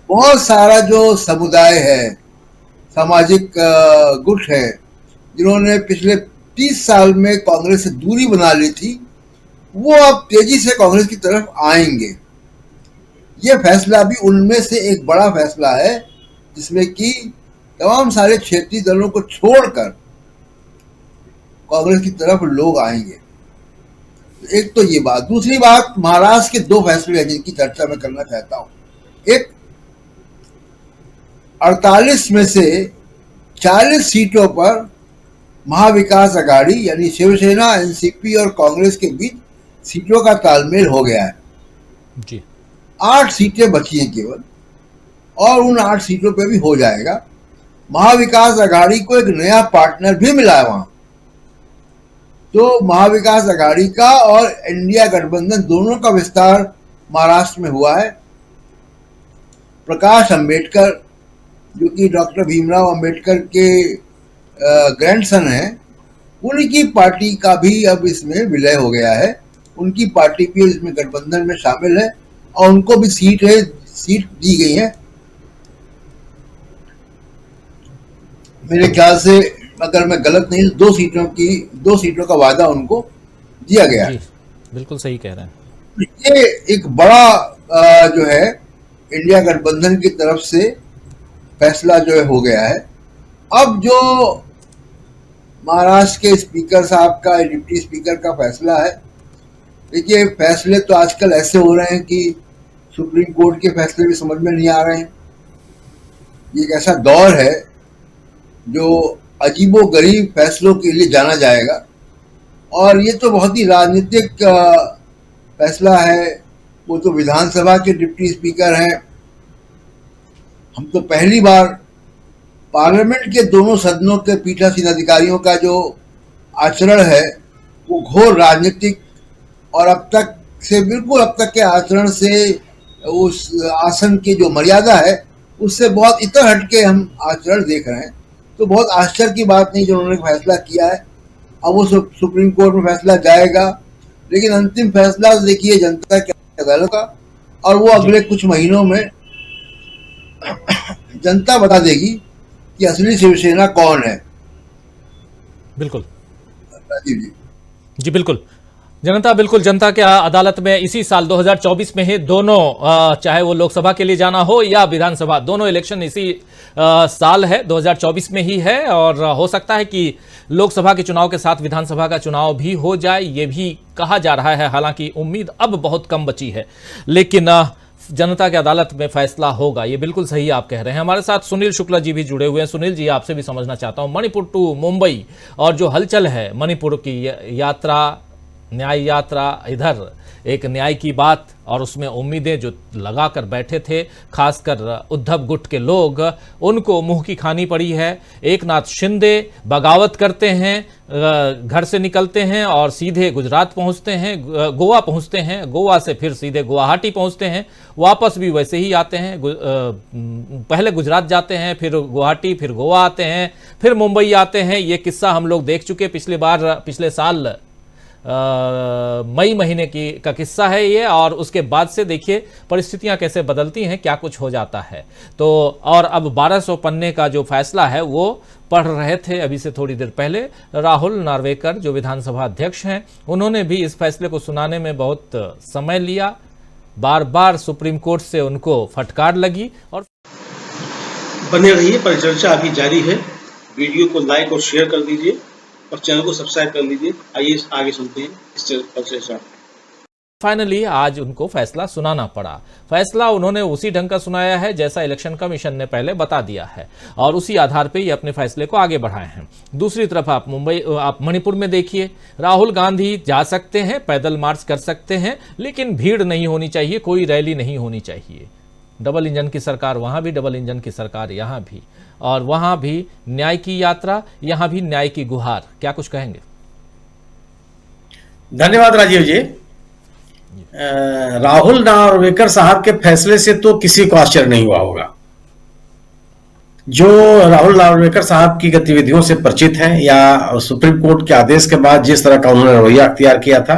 बहुत सारा जो समुदाय है, सामाजिक गुट है, जिन्होंने पिछले 30 साल में कांग्रेस से दूरी बना ली थी, वो अब तेजी से कांग्रेस की तरफ आएंगे। ये फैसला भी उनमें से एक बड़ा फैसला है जिसमें कि तमाम सारे क्षेत्रीय दलों को छोड़कर कांग्रेस की तरफ लोग आएंगे। एक तो ये बात। दूसरी बात, महाराष्ट्र के 2 फैसले हैं जिनकी चर्चा मैं करना चाहता हूं। एक, 48 में से 40 सीटों पर महाविकास आघाड़ी यानी शिवसेना, एनसीपी और कांग्रेस के बीच सीटों का तालमेल हो गया है जी। 8 सीटें बची हैं केवल, और उन 8 सीटों पे भी हो जाएगा। महाविकास आघाड़ी को एक नया पार्टनर भी मिला है वहां। तो महाविकास आघाड़ी का और इंडिया गठबंधन दोनों का विस्तार महाराष्ट्र में हुआ है। प्रकाश अंबेडकर, जो कि डॉक्टर भीमराव अंबेडकर के ग्रैंडसन हैं, उनकी पार्टी का भी अब इसमें विलय हो गया है। उनकी पार्टी भी इसमें गठबंधन में शामिल है और उनको भी सीट दी गई है। मेरे ख्याल से, अगर मैं गलत नहीं, 2 सीटों का वादा उनको दिया गया है। बिल्कुल सही कह रहे हैं। ये एक बड़ा जो है इंडिया गठबंधन की तरफ से फैसला जो है हो गया है। अब जो महाराष्ट्र के स्पीकर साहब का, डिप्टी स्पीकर का फैसला है, देखिए फैसले तो आजकल ऐसे हो रहे हैं कि सुप्रीम कोर्ट के फैसले भी समझ में नहीं आ रहे हैं। ये एक ऐसा दौर है जो अजीबोगरीब फैसलों के लिए जाना जाएगा, और ये तो बहुत ही राजनीतिक फैसला है। वो तो विधानसभा के डिप्टी स्पीकर हैं। हम तो पहली बार पार्लियामेंट के दोनों सदनों के पीठासीन अधिकारियों का जो आचरण है वो घोर राजनीतिक, और अब तक के आचरण से, उस आसन की जो मर्यादा है उससे बहुत इतर हटके हम आचरण देख रहे हैं। तो बहुत आश्चर्य की बात नहीं जो उन्होंने फैसला किया है। अब वो सुप्रीम कोर्ट में फैसला जाएगा, लेकिन अंतिम फैसला देखिए जनता की अदालत का, और वो अगले कुछ महीनों में जनता बता देगी कि असली शिवसेना कौन है। बिल्कुल राजीव जी। जी बिल्कुल, जनता के अदालत में इसी साल 2024 में ही दोनों, चाहे वो लोकसभा के लिए जाना हो या विधानसभा, दोनों इलेक्शन इसी साल है, 2024 में ही है। और हो सकता है कि लोकसभा के चुनाव के साथ विधानसभा का चुनाव भी हो जाए, ये भी कहा जा रहा है। हालांकि उम्मीद अब बहुत कम बची है, लेकिन जनता के अदालत में फैसला होगा, ये बिल्कुल सही आप कह रहे हैं। हमारे साथ सुनील शुक्ला जी भी जुड़े हुए हैं। सुनील जी, आपसे भी समझना चाहता हूं, मणिपुर टू मुंबई और जो हलचल है मणिपुर की यात्रा, न्याय यात्रा, इधर एक न्याय की बात और उसमें उम्मीदें जो लगा कर बैठे थे, खासकर उद्धव गुट के लोग, उनको मुंह की खानी पड़ी है। एकनाथ शिंदे बगावत करते हैं, घर से निकलते हैं और सीधे गुजरात पहुंचते हैं, गोवा पहुंचते हैं, गोवा से फिर सीधे गुवाहाटी पहुंचते हैं, वापस भी वैसे ही आते हैं। पहले गुजरात जाते हैं, फिर गुवाहाटी, फिर गोवा आते हैं, फिर मुंबई आते हैं। ये किस्सा हम लोग देख चुके पिछले साल मई महीने का किस्सा है ये। और उसके बाद से देखिए परिस्थितियां कैसे बदलती हैं, क्या कुछ हो जाता है। तो और अब 1200 पन्ने का जो फैसला है वो पढ़ रहे थे अभी से थोड़ी देर पहले राहुल नार्वेकर, जो विधानसभा अध्यक्ष हैं। उन्होंने भी इस फैसले को सुनाने में बहुत समय लिया, बार बार सुप्रीम कोर्ट से उनको फटकार लगी। और बने रहिए, परिचर्चा अभी जारी है। वीडियो को लाइक और शेयर कर दीजिए और चैनल को सब्सक्राइब कर लीजिए। आइए आगे सुनते हैं इस चर्चा। फाइनली आज उनको फैसला सुनाना पड़ा। फैसला उन्होंने उसी ढंग का सुनाया है जैसा इलेक्शन कमीशन ने पहले बता दिया है, और उसी आधार पे ये अपने फैसले को आगे बढ़ाए हैं। दूसरी तरफ आप मणिपुर में देखिए, राहुल गांधी जा सकते हैं, पैदल मार्च कर सकते हैं, लेकिन भीड़ नहीं होनी चाहिए, कोई रैली नहीं होनी चाहिए। डबल इंजन की सरकार वहां भी, डबल इंजन की सरकार यहां भी, और वहां भी न्याय की यात्रा, यहां भी न्याय की गुहार। क्या कुछ कहेंगे? धन्यवाद राजीव जी। राहुल नार्वेकर साहब के फैसले से तो किसी को आश्चर्य नहीं हुआ होगा। जो राहुल नार्वेकर साहब की गतिविधियों से परिचित हैं या सुप्रीम कोर्ट के आदेश के बाद जिस तरह का उन्होंने रवैया अख्तियार किया था,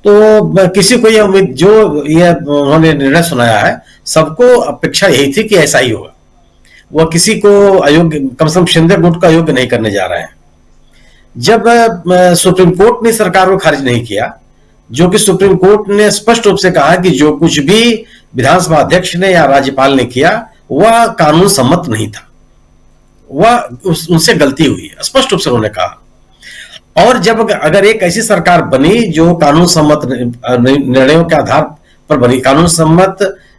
तो किसी को यह उम्मीद, जो ये उन्होंने निर्णय सुनाया है, सबको अपेक्षा यही थी कि ऐसा ही होगा। वह किसी को अयोग्य, कम से कम शिंदे गुट का अयोग्य नहीं करने जा रहे हैं। जब सुप्रीम कोर्ट ने सरकार को खारिज नहीं किया, जो कि सुप्रीम कोर्ट ने स्पष्ट रूप से कहा कि जो कुछ भी विधानसभा अध्यक्ष ने या राज्यपाल ने किया वह कानून सम्मत नहीं था, वह उनसे गलती हुई, स्पष्ट रूप से उन्होंने कहा। और जब अगर एक ऐसी सरकार बनी जो कानून सम्मत निर्णयों के आधार पर बनी, कानून सम्मत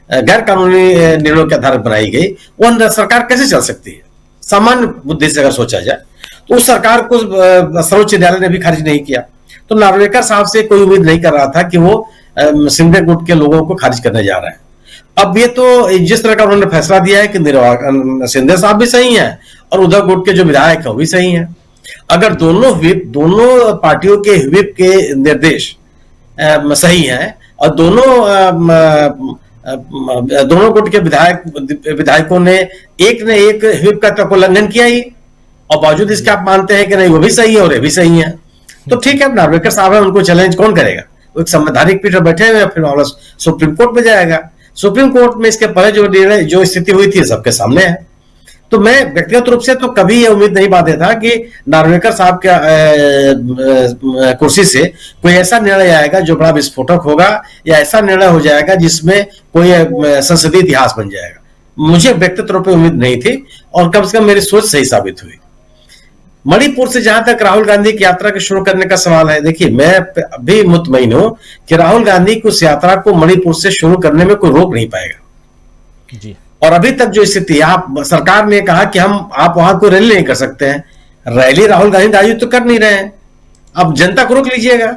गैर कानूनी निर्णयों के आधार पर बनाई गई, वह सरकार कैसे चल सकती है? सामान्य बुद्धि से अगर सोचा जाए तो उस सरकार को सर्वोच्च न्यायालय ने भी खारिज नहीं किया। तो नार्वेकर साहब से कोई उम्मीद नहीं कर रहा था कि वो सिंधिया गुट के लोगों को खारिज करने जा रहे हैं। अब ये तो जिस तरह का उन्होंने फैसला दिया है कि सिंधिया साहब भी सही हैं और उद्धव गुट के जो विधायक है वो भी सही हैं। अगर दोनों पार्टियों के व्हिप के निर्देश सही हैं और दोनों गुट के विधायकों ने एक व्हिप का तो उल्लंघन किया ही, और बावजूद इसके आप मानते हैं कि नहीं वो भी सही है और ये भी सही है, तो ठीक है, नार्वेकर साहब है, उनको चैलेंज कौन करेगा? वो एक संवैधानिक पीठ पर बैठे हुए, फिर मामला सुप्रीम कोर्ट में जाएगा। सुप्रीम कोर्ट में इसके पहले जो स्थिति हुई थी सबके सामने है। तो मैं व्यक्तिगत रूप से तो कभी ये उम्मीद नहीं बांधे था कि नार्वेकर साहब के कुर्सी से कोई ऐसा निर्णय आएगा जो बड़ा विस्फोटक होगा, या ऐसा निर्णय हो जाएगा जिसमें कोई संसदीय इतिहास बन जाएगा। मुझे व्यक्तिगत रूप में उम्मीद नहीं थी, और कम से कम मेरी सोच सही साबित हुई। मणिपुर से जहां तक राहुल गांधी की यात्रा के शुरू करने का सवाल है, देखिए मैं अभी मुतमईन हूं कि राहुल गांधी की उस यात्रा को मणिपुर से शुरू करने में कोई रोक नहीं पाएगा जी। और अभी तक जो स्थिति, आप सरकार ने कहा कि आप वहां कोई रैली नहीं कर सकते हैं, रैली राहुल गांधी आयोजित तो कर नहीं रहे हैं, अब जनता को रोक लीजिएगा।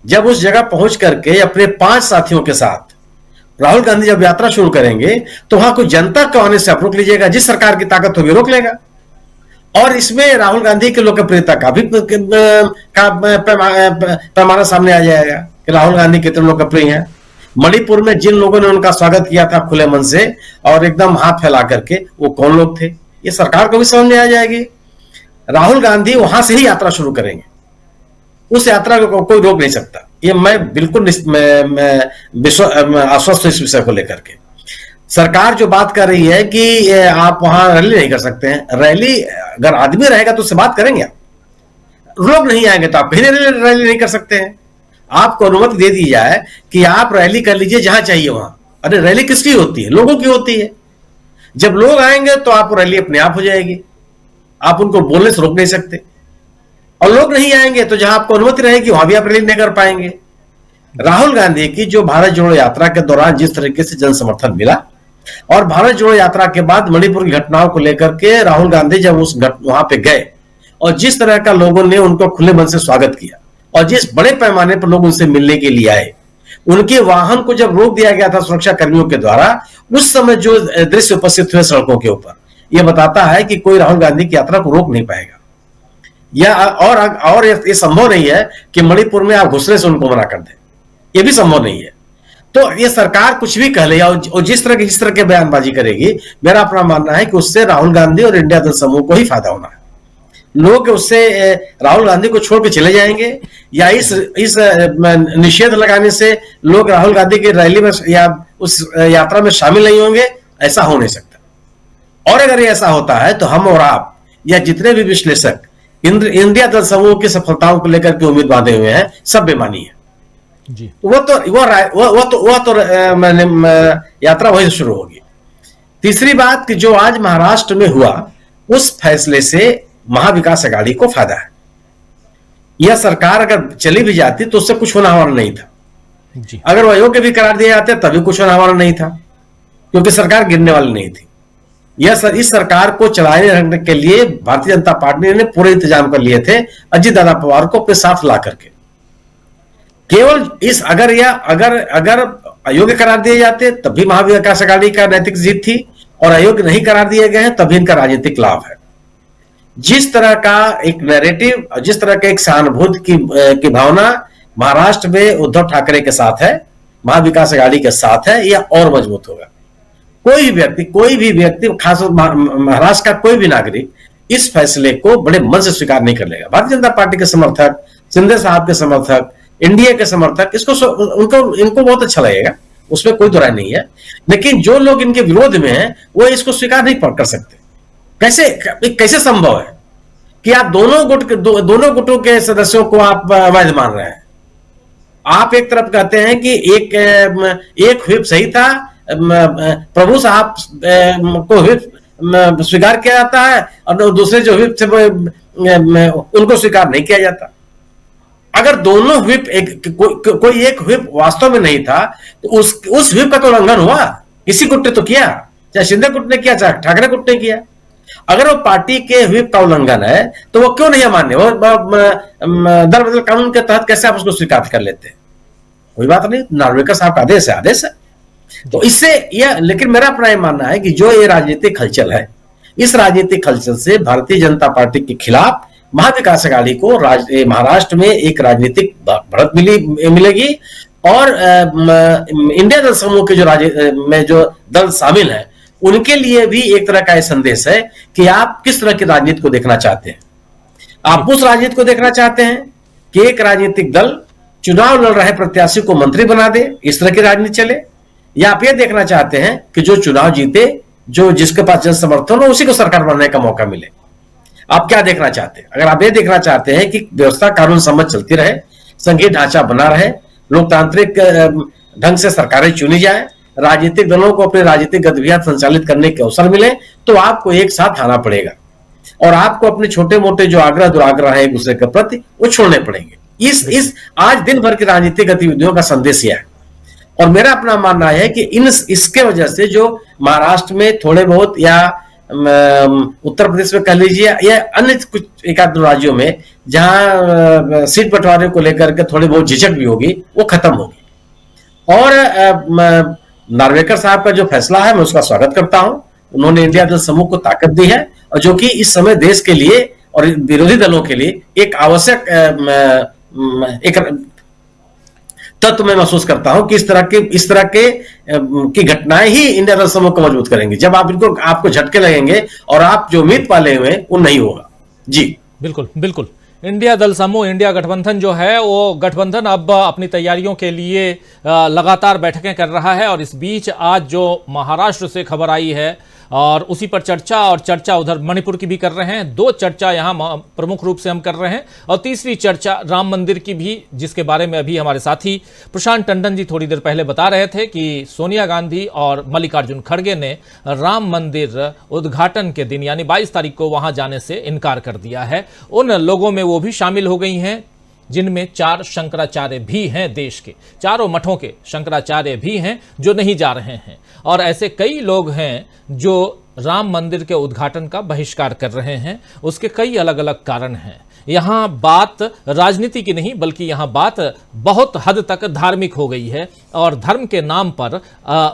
जब उस जगह पहुंच करके अपने 5 साथियों के साथ राहुल गांधी जब यात्रा शुरू करेंगे तो वहां कोई जनता को आने से आप रोक लीजिएगा, जिस सरकार की ताकत होगी रोक लेगा। और इसमें राहुल गांधी की लोकप्रियता का भी पैमाना सामने आ जाएगा कि राहुल गांधी कितने लोकप्रिय हैं। मणिपुर में जिन लोगों ने उनका स्वागत किया था खुले मन से और एकदम हाथ फैला करके, वो कौन लोग थे, ये सरकार को भी समझ में आ जाएगी। राहुल गांधी वहां से ही यात्रा शुरू करेंगे, उस यात्रा को कोई रोक नहीं सकता। ये मैं बिल्कुल आश्वस्त हूं इस विषय को लेकर के। सरकार जो बात कर रही है कि आप वहां रैली नहीं कर सकते हैं, रैली अगर आदमी रहेगा तो उससे बात करेंगे, लोग नहीं आएंगे तो आप कहीं रैली नहीं कर सकते हैं। आपको अनुमति दे दी जाए कि आप रैली कर लीजिए जहां चाहिए वहां। अरे रैली किसकी होती है? लोगों की होती है। जब लोग आएंगे तो आप रैली अपने आप हो जाएगी, आप उनको बोलने से रोक नहीं सकते। और लोग नहीं आएंगे तो जहां आपको अनुमति रहेगी वहां भी आप रैली नहीं कर पाएंगे। राहुल गांधी की जो भारत जोड़ो यात्रा के दौरान जिस तरीके से जन समर्थन मिला, और भारत जोड़ो यात्रा के बाद मणिपुर की घटनाओं को लेकर के राहुल गांधी जब वहां पे गए और जिस तरह का लोगों ने उनको खुले मन से स्वागत किया, और जिस बड़े पैमाने पर लोग उनसे मिलने के लिए आए, उनके वाहन को जब रोक दिया गया था सुरक्षा कर्मियों के द्वारा, उस समय जो दृश्य उपस्थित हुए सड़कों के ऊपर, यह बताता है कि कोई राहुल गांधी की यात्रा को रोक नहीं पाएगा। और ये संभव नहीं है कि मणिपुर में आप घुसने से उनको मना कर दें, यह भी संभव नहीं है। तो ये सरकार कुछ भी कह ले और जिस तरह के बयानबाजी करेगी, मेरा अपना मानना है कि उससे राहुल गांधी और इंडिया दल समूह को ही फायदा होना है। लोग उससे राहुल गांधी को छोड़ के चले जाएंगे, या इस निषेध लगाने से लोग राहुल गांधी की रैली में या उस यात्रा में शामिल नहीं होंगे, ऐसा हो नहीं सकता। और अगर ऐसा होता है तो हम और आप या जितने भी विश्लेषक इंडिया दल समूह की सफलताओं को लेकर के उम्मीद बांधे हुए हैं, सब बेमानी है जी। यात्रा वहीं से शुरू होगी। तीसरी बात कि जो आज महाराष्ट्र में हुआ, उस फैसले से महाविकास अघाड़ी को फायदा है। यह सरकार अगर चली भी जाती तो उससे कुछ होना हमारा नहीं था जी। अगर वो अयोग्य भी करार दिए जाते तभी कुछ होना हमारा नहीं था, क्योंकि सरकार गिरने वाली नहीं थी। इस सरकार को चलाए रखने के लिए भारतीय जनता पार्टी ने पूरे इंतजाम कर लिए थे अजित दादा पवार को अपने साथ ला करके। केवल इस अगर अयोग्य करार दिए जाते तब भी महाविकास अघाड़ी का नैतिक जीत थी, और अयोग्य नहीं करार दिए गए हैं तभी इनका राजनीतिक लाभ है। जिस तरह का एक नैरेटिव, जिस तरह का एक सहानुभूति की भावना महाराष्ट्र में उद्धव ठाकरे के साथ है, महाविकास अघाड़ी के साथ है, यह और मजबूत होगा। कोई भी व्यक्ति खास महाराष्ट्र का कोई भी नागरिक इस फैसले को बड़े मन से स्वीकार नहीं कर लेगा। भारतीय जनता पार्टी के समर्थक, शिंदे साहब के समर्थक, एनडीए के समर्थक इनको बहुत अच्छा लगेगा, उसमें कोई दुराई नहीं है। लेकिन जो लोग इनके विरोध में हैं वो इसको स्वीकार नहीं कर सकते। कैसे संभव है? कि आप दोनों गुटों के सदस्यों को आप अवैध मान रहे हैं। आप एक तरफ कहते हैं कि एक व्हिप सही था, प्रभु साहब को व्हिप स्वीकार किया जाता है और दूसरे जो व्हिप थे उनको स्वीकार नहीं किया जाता। अगर दोनों व्हिप कोई एक व्हिप वास्तव में नहीं था तो उस व्हिप का तो उल्लंघन हुआ, किसी गुट ने तो किया, चाहे शिंदे गुट ने किया चाहे ठाकरे गुट ने किया। अगर वो पार्टी के व्हिप का उल्लंघन है तो वो क्यों नहीं मान्य, वो दल बदल कानून के तहत कैसे आप उसको स्वीकार कर लेते हैं? कोई बात नहीं, नार्वेकर साहब का आदेश है। तो इससे यह, लेकिन मेरा अपना यह मानना है कि जो ये राजनीतिक हलचल है, इस राजनीतिक हलचल से भारतीय जनता पार्टी के खिलाफ महाविकास अघाड़ी को महाराष्ट्र में एक राजनीतिक बढ़त मिलेगी और इंडिया दल समूह के में जो दल शामिल है उनके लिए भी एक तरह का यह संदेश है कि आप किस तरह की राजनीति को देखना चाहते हैं। आप उस राजनीति को देखना चाहते हैं कि एक राजनीतिक दल चुनाव लड़ रहे प्रत्याशी को मंत्री बना दे, इस तरह की राजनीति चले, या आप ये देखना चाहते हैं कि जो चुनाव जीते, जो जिसके पास जन समर्थन हो उसी को सरकार बनाने का मौका मिले? आप क्या देखना चाहते हैं? अगर आप ये देखना चाहते हैं कि व्यवस्था कानून सम्मत चलती रहे, संघीय ढांचा बना रहे, लोकतांत्रिक ढंग से सरकारें चुनी जाए, राजनीतिक दलों को अपनी राजनीतिक गतिविधियां संचालित करने के अवसर मिले, तो आपको एक साथ आना पड़ेगा और आपको अपने छोटे मोटे जो आग्रह दुराग्रह है एक दूसरे के प्रति वो छोड़ने पड़ेंगे। इस आज दिन भर की राजनीतिक गतिविधियों का संदेश यह है। और मेरा अपना मानना है कि इसके वजह से जो महाराष्ट्र में थोड़े बहुत या उत्तर प्रदेश में कह लीजिए या अन्य कुछ एक आध राज्यों में जहां सीट बंटवारे को लेकर के थोड़ी बहुत झिझक भी होगी, वो खत्म होगी। और नार्वेकर साहब का जो फैसला है मैं उसका स्वागत करता हूं। उन्होंने इंडिया दल समूह को ताकत दी है और जो कि इस समय देश के लिए और विरोधी दलों के लिए एक आवश्यक एक तत्व मैं महसूस करता हूं कि इस तरह की घटनाएं ही इंडिया दल समूह को मजबूत करेंगी। जब आपको झटके लगेंगे और आप जो उम्मीद पाले हुए वो नहीं होगा। जी बिल्कुल बिल्कुल। इंडिया दल समूह, इंडिया गठबंधन जो है वो गठबंधन अब अपनी तैयारियों के लिए लगातार बैठकें कर रहा है और इस बीच आज जो महाराष्ट्र से खबर आई है और उसी पर चर्चा उधर मणिपुर की भी कर रहे हैं। दो चर्चा यहां प्रमुख रूप से हम कर रहे हैं और तीसरी चर्चा राम मंदिर की भी, जिसके बारे में अभी हमारे साथी प्रशांत टंडन जी थोड़ी देर पहले बता रहे थे कि सोनिया गांधी और मल्लिकार्जुन खड़गे ने राम मंदिर उद्घाटन के दिन यानी 22 तारीख को वहां जाने से इनकार कर दिया है। उन लोगों में वो भी शामिल हो गई हैं जिनमें 4 शंकराचार्य भी हैं, देश के चारों मठों के शंकराचार्य भी हैं जो नहीं जा रहे हैं। और ऐसे कई लोग हैं जो राम मंदिर के उद्घाटन का बहिष्कार कर रहे हैं। उसके कई अलग अलग कारण हैं। यहाँ बात राजनीति की नहीं बल्कि यहाँ बात बहुत हद तक धार्मिक हो गई है और धर्म के नाम पर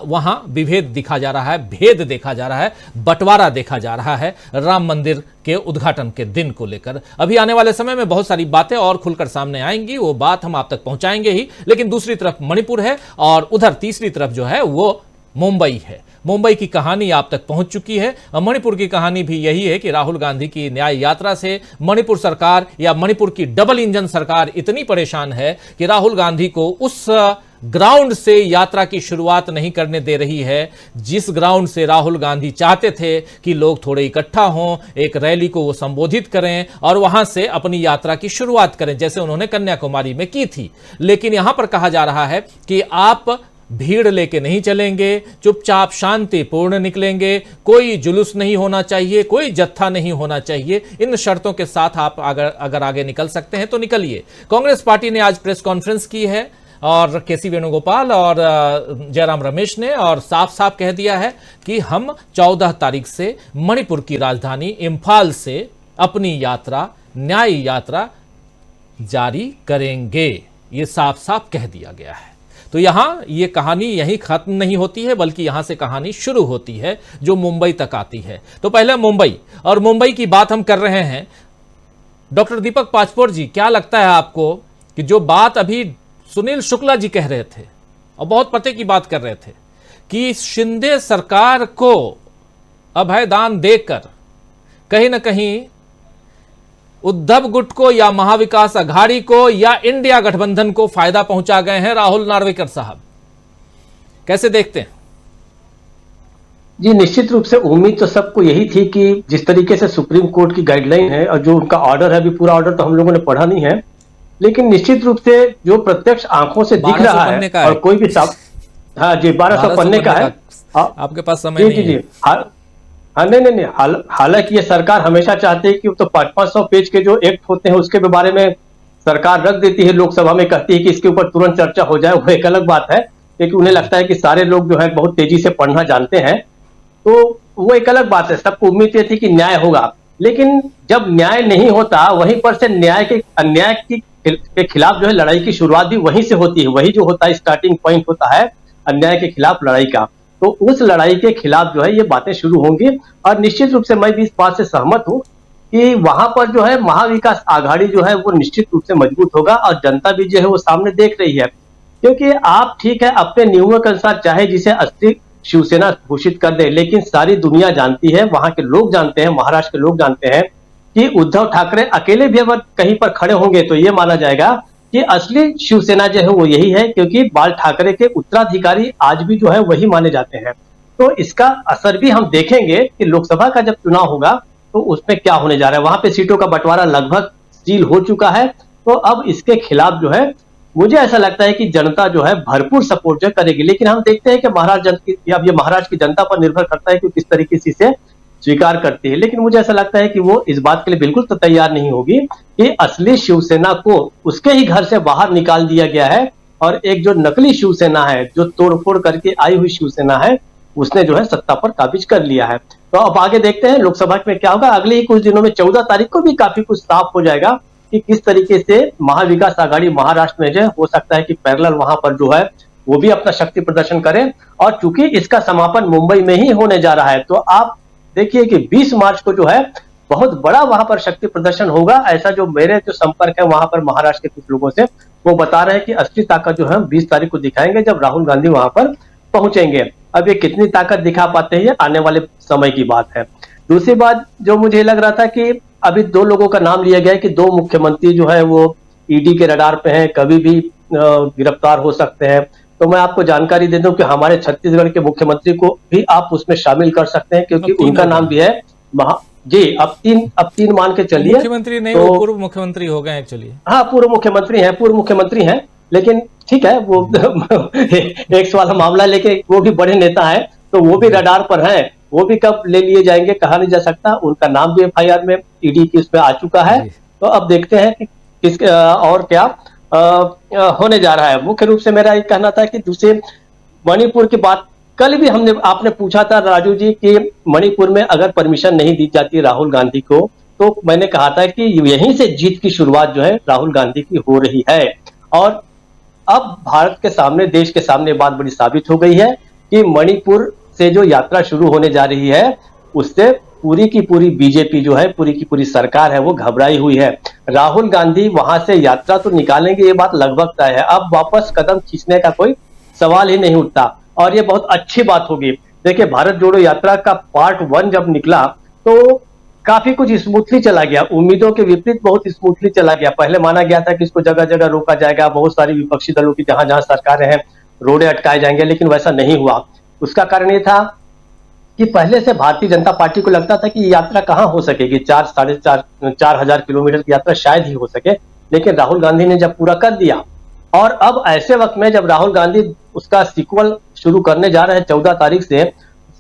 वहाँ विभेद दिखा जा रहा है, भेद देखा जा रहा है, बंटवारा देखा जा रहा है राम मंदिर के उद्घाटन के दिन को लेकर। अभी आने वाले समय में बहुत सारी बातें और खुलकर सामने आएंगी, वो बात हम आप तक पहुंचाएंगे ही। लेकिन दूसरी तरफ मणिपुर है और उधर तीसरी तरफ जो है वो मुंबई है। मुंबई की कहानी आप तक पहुंच चुकी है। मणिपुर की कहानी भी यही है कि राहुल गांधी की न्याय यात्रा से मणिपुर सरकार या मणिपुर की डबल इंजन सरकार इतनी परेशान है कि राहुल गांधी को उस ग्राउंड से यात्रा की शुरुआत नहीं करने दे रही है जिस ग्राउंड से राहुल गांधी चाहते थे कि लोग थोड़े इकट्ठा हों, एक रैली को वो संबोधित करें और वहां से अपनी यात्रा की शुरुआत करें, जैसे उन्होंने कन्याकुमारी में की थी। लेकिन यहां पर कहा जा रहा है कि आप भीड़ लेके नहीं चलेंगे, चुपचाप शांतिपूर्ण निकलेंगे, कोई जुलूस नहीं होना चाहिए, कोई जत्था नहीं होना चाहिए। इन शर्तों के साथ आप अगर आगे निकल सकते हैं तो निकलिए। कांग्रेस पार्टी ने आज प्रेस कॉन्फ्रेंस की है और केसी वेणुगोपाल और जयराम रमेश ने और साफ साफ कह दिया है कि हम 14 तारीख से मणिपुर की राजधानी इंफाल से अपनी यात्रा, न्याय यात्रा जारी करेंगे। ये साफ साफ कह दिया गया है। तो यहां ये कहानी यहीं खत्म नहीं होती है बल्कि यहां से कहानी शुरू होती है जो मुंबई तक आती है। तो पहले मुंबई, और मुंबई की बात हम कर रहे हैं। डॉक्टर दीपक पाचपोर जी, क्या लगता है आपको कि जो बात अभी सुनील शुक्ला जी कह रहे थे और बहुत पते की बात कर रहे थे कि शिंदे सरकार को अभयदान देकर कहीं ना कहीं उद्धव गुट को या महाविकास अघाड़ी को या इंडिया गठबंधन को फायदा पहुंचा गए हैं राहुल नार्वेकर साहब, कैसे देखते हैं? जी, निश्चित रूप से उम्मीद तो सबको यही थी कि जिस तरीके से सुप्रीम कोर्ट की गाइडलाइन है और जो उनका ऑर्डर है, अभी पूरा ऑर्डर तो हम लोगों ने पढ़ा नहीं है, लेकिन निश्चित रूप से जो प्रत्यक्ष आंखों से दिख 1200 रहा है पन्ने का और है। कोई भी हाँ जी, 1200 पन्ने का है। आपके पास समय जी नहीं जी है। जी, हाँ नहीं, हालांकि ये सरकार हमेशा चाहती है कि तो 500 पेज के जो एक्ट होते हैं उसके बारे में सरकार रख देती है लोकसभा में, कहती है कि इसके ऊपर तुरंत चर्चा हो जाए, वो एक अलग बात है, क्योंकि उन्हें लगता है कि सारे लोग जो है बहुत तेजी से पढ़ना जानते हैं, तो वो एक अलग बात है। सबको उम्मीद ये थी कि न्याय होगा, लेकिन जब न्याय नहीं होता वहीं पर से अन्याय के खिलाफ जो है लड़ाई की शुरुआत भी वहीं से होती है। वही जो होता है स्टार्टिंग पॉइंट होता है अन्याय के खिलाफ लड़ाई का। तो उस लड़ाई के खिलाफ जो है ये बातें शुरू होंगी, और निश्चित रूप से मैं भी इस बात से सहमत हूं कि वहां पर जो है महाविकास आघाड़ी जो है वो निश्चित रूप से मजबूत होगा, और जनता भी जो है वो सामने देख रही है। क्योंकि आप ठीक है अपने नियमों के अनुसार चाहे जिसे असली शिवसेना घोषित कर दे, लेकिन सारी दुनिया जानती है, वहां के लोग जानते हैं, महाराष्ट्र के लोग जानते हैं कि उद्धव ठाकरे अकेले भी अगर कहीं पर खड़े होंगे तो ये माना जाएगा कि असली शिवसेना जो है वो यही है, क्योंकि बाल ठाकरे के उत्तराधिकारी आज भी जो है वही माने जाते हैं। तो इसका असर भी हम देखेंगे कि लोकसभा का जब चुनाव होगा तो उसमें क्या होने जा रहा है। वहां पे सीटों का बंटवारा लगभग सील हो चुका है, तो अब इसके खिलाफ जो है मुझे ऐसा लगता है कि जनता जो है भरपूर सपोर्ट जो करेगी। लेकिन हम देखते हैं कि अब ये महाराष्ट्र की जनता पर निर्भर करता है कि किस तरीके से इसे स्वीकार करती है। लेकिन मुझे ऐसा लगता है कि वो इस बात के लिए बिल्कुल तो तैयार नहीं होगी कि असली शिवसेना को उसके ही घर से बाहर निकाल दिया गया है, और एक जो नकली शिवसेना है, जो तोड़फोड़ करके आई हुई शिवसेना है, उसने जो है सत्ता पर काबिज कर लिया है। तो अब आगे देखते हैं लोकसभा में क्या होगा। अगले ही कुछ दिनों में 14 तारीख को भी काफी कुछ साफ हो जाएगा कि किस तरीके से महाविकास आघाड़ी महाराष्ट्र में जो हो सकता है कि पैरेलल वहां पर जो है वो भी अपना शक्ति प्रदर्शन करे। और चूंकि इसका समापन मुंबई में ही होने जा रहा है, तो आप देखिए कि 20 मार्च को जो है बहुत बड़ा वहां पर शक्ति प्रदर्शन होगा। ऐसा जो मेरे जो संपर्क है वहां पर महाराष्ट्र के कुछ लोगों से, वो बता रहे हैं कि असली ताकत जो है 20 तारीख को दिखाएंगे जब राहुल गांधी वहां पर पहुंचेंगे। अब ये कितनी ताकत दिखा पाते हैं ये आने वाले समय की बात है। दूसरी बात जो मुझे लग रहा था कि अभी 2 लोगों का नाम लिया गया है कि 2 मुख्यमंत्री जो है वो ईडी के रडार पे हैं, कभी भी गिरफ्तार हो सकते हैं। तो मैं आपको जानकारी दे दूं कि हमारे छत्तीसगढ़ के मुख्यमंत्री को भी आप उसमें शामिल कर सकते हैं, क्योंकि उनका नाम भी है जी। अब तीन मान के चलिए। मुख्यमंत्री नहीं, वो पूर्व मुख्यमंत्री हो गए एक्चुअली। हाँ, पूर्व मुख्यमंत्री हैं, लेकिन ठीक है वो एक वाला मामला लेके वो भी बड़े नेता है, तो वो भी रडार पर हैं। वो भी कब ले लिए जाएंगे कहा नहीं जा सकता। उनका नाम भी एफआईआर में ईडी की उसमें आ चुका है। तो अब देखते हैं कि किस और क्या होने जा रहा है। मुख्य रूप से मेरा ये कहना था कि दूसरे मणिपुर की बात कल भी आपने पूछा था राजू जी कि मणिपुर में अगर परमिशन नहीं दी जाती राहुल गांधी को, तो मैंने कहा था कि यहीं से जीत की शुरुआत जो है राहुल गांधी की हो रही है। और अब भारत के सामने, देश के सामने बात बड़ी साबित हो गई है कि मणिपुर से जो यात्रा शुरू होने जा रही है उससे पूरी की पूरी बीजेपी जो है, पूरी की पूरी सरकार है, वो घबराई हुई है। राहुल गांधी वहां से यात्रा तो निकालेंगे, ये बात लगभग तय है। अब वापस कदम खींचने का कोई सवाल ही नहीं उठता, और ये बहुत अच्छी बात होगी। देखिए, भारत जोड़ो यात्रा का पार्ट 1 जब निकला तो काफी कुछ स्मूथली चला गया, उम्मीदों के विपरीत बहुत स्मूथली चला गया। पहले माना गया था कि इसको जगह जगह रोका जाएगा, बहुत सारी विपक्षी दलों की जहां जहां सरकारें हैं रोडे अटकाए जाएंगे, लेकिन वैसा नहीं हुआ। उसका कारण ये था कि पहले से भारतीय जनता पार्टी को लगता था कि ये यात्रा कहां हो सकेगी, 4-4.5 हजार किलोमीटर की यात्रा शायद ही हो सके। लेकिन राहुल गांधी ने जब पूरा कर दिया, और अब ऐसे वक्त में जब राहुल गांधी उसका सीक्वल शुरू करने जा रहे हैं 14 तारीख से,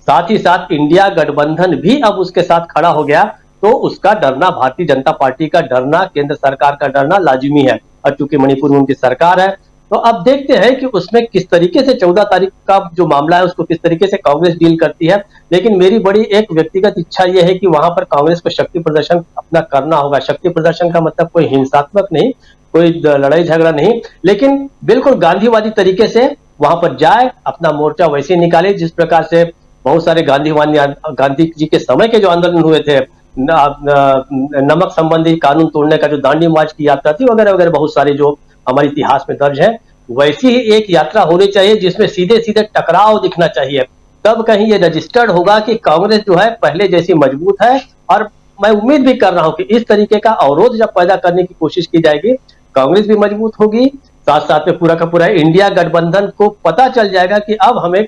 साथ ही साथ इंडिया गठबंधन भी अब उसके साथ खड़ा हो गया, तो उसका डरना, भारतीय जनता पार्टी का डरना, केंद्र सरकार का डरना लाजिमी है। और चूंकि मणिपुर में उनकी सरकार है, तो अब देखते हैं कि उसमें किस तरीके से 14 तारीख का जो मामला है उसको किस तरीके से कांग्रेस डील करती है। लेकिन मेरी बड़ी एक व्यक्तिगत इच्छा यह है कि वहां पर कांग्रेस को शक्ति प्रदर्शन अपना करना होगा। शक्ति प्रदर्शन का मतलब कोई हिंसात्मक नहीं, कोई लड़ाई झगड़ा नहीं, लेकिन बिल्कुल गांधीवादी तरीके से वहां पर जाए, अपना मोर्चा वैसे निकाले जिस प्रकार से बहुत सारे गांधी जी के समय के जो आंदोलन हुए थे, नमक संबंधी कानून तोड़ने का जो दांडी मार्च की यात्रा थी वगैरह वगैरह, बहुत सारे जो हमारे इतिहास में दर्ज है, वैसी ही एक यात्रा होनी चाहिए जिसमें सीधे सीधे टकराव दिखना चाहिए। तब कहीं ये रजिस्टर्ड होगा कि कांग्रेस जो है पहले जैसी मजबूत है। और मैं उम्मीद भी कर रहा हूं कि इस तरीके का अवरोध जब पैदा करने की कोशिश की जाएगी, कांग्रेस भी मजबूत होगी, साथ साथ में पूरा का पूरा इंडिया गठबंधन को पता चल जाएगा कि अब हमें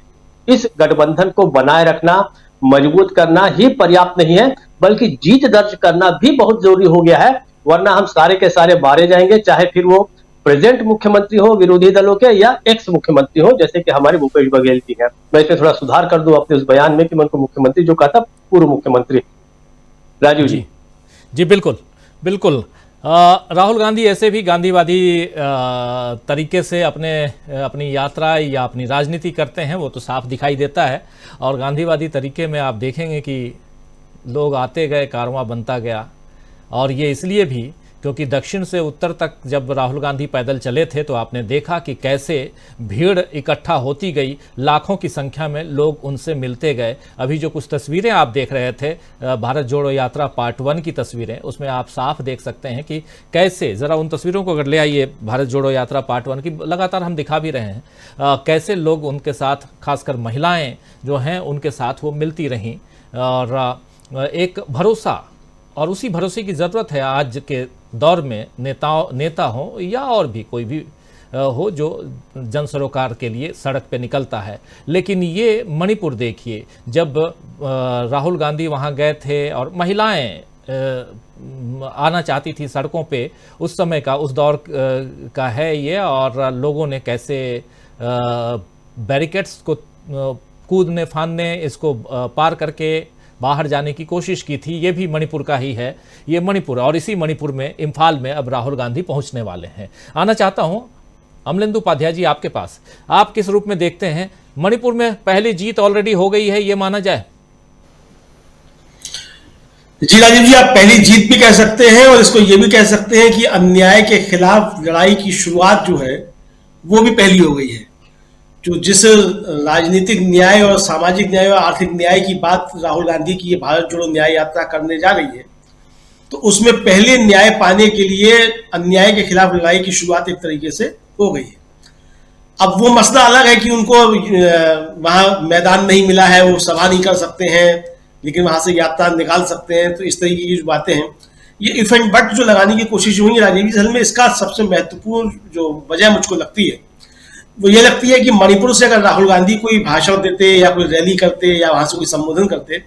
इस गठबंधन को बनाए रखना, मजबूत करना ही पर्याप्त नहीं है, बल्कि जीत दर्ज करना भी बहुत जरूरी हो गया है, वरना हम सारे के सारे मारे जाएंगे, चाहे फिर वो प्रेजेंट मुख्यमंत्री हो विरोधी दलों के या एक्स मुख्यमंत्री हो, जैसे कि हमारे भूपेश बघेल जी हैं। मैं इसमें थोड़ा सुधार कर दूं अपने उस बयान में कि मैं उनको मुख्यमंत्री जो कहा था, पूर्व मुख्यमंत्री। राजीव जी जी बिल्कुल बिल्कुल। राहुल गांधी ऐसे भी गांधीवादी तरीके से अपनी यात्रा या अपनी राजनीति करते हैं, वो तो साफ दिखाई देता है। और गांधीवादी तरीके में आप देखेंगे कि लोग आते गए, कारवां बनता गया। और ये इसलिए भी क्योंकि दक्षिण से उत्तर तक जब राहुल गांधी पैदल चले थे तो आपने देखा कि कैसे भीड़ इकट्ठा होती गई, लाखों की संख्या में लोग उनसे मिलते गए। अभी जो कुछ तस्वीरें आप देख रहे थे, भारत जोड़ो यात्रा पार्ट 1 की तस्वीरें, उसमें आप साफ देख सकते हैं कि कैसे, ज़रा उन तस्वीरों को अगर ले आइए, भारत जोड़ो यात्रा पार्ट 1 की, लगातार हम दिखा भी रहे हैं कैसे लोग उनके साथ, खासकर महिलाएँ जो हैं उनके साथ वो मिलती रहीं। और एक भरोसा, और उसी भरोसे की ज़रूरत है आज के दौर में, नेता हो या और भी कोई भी हो जो जन सरोकार के लिए सड़क पे निकलता है। लेकिन ये मणिपुर देखिए, जब राहुल गांधी वहाँ गए थे और महिलाएं आना चाहती थी सड़कों पे, उस समय का, उस दौर का है ये। और लोगों ने कैसे बैरिकेड्स को कूदने फांदने, इसको पार करके बाहर जाने की कोशिश की थी। ये भी मणिपुर का ही है, ये मणिपुर। और इसी मणिपुर में, इम्फाल में अब राहुल गांधी पहुंचने वाले हैं। आना चाहता हूं अमलेंदु उपाध्याय जी आपके पास, आप किस रूप में देखते हैं? मणिपुर में पहली जीत ऑलरेडी हो गई है, ये माना जाए? जी राजीव जी, आप पहली जीत भी कह सकते हैं और इसको ये भी कह सकते हैं कि अन्याय के खिलाफ लड़ाई की शुरुआत जो है वो भी पहली हो गई है। जो जिस राजनीतिक न्याय और सामाजिक न्याय और आर्थिक न्याय की बात राहुल गांधी की ये भारत जोड़ो न्याय यात्रा करने जा रही है, तो उसमें पहले न्याय पाने के लिए अन्याय के खिलाफ लड़ाई की शुरुआत एक तरीके से हो गई है। अब वो मसला अलग है कि उनको वहां मैदान नहीं मिला है, वो सभा नहीं कर सकते हैं, लेकिन वहां से यात्रा निकाल सकते हैं। तो इस तरीके की जो बातें हैं, ये इफ एंड बट जो लगाने की कोशिश हुई है राजीव जी, असल में इसका सबसे महत्वपूर्ण जो वजह मुझको लगती है वो ये लगती है कि मणिपुर से अगर राहुल गांधी कोई भाषण देते या कोई रैली करते या वहां से कोई संबोधन करते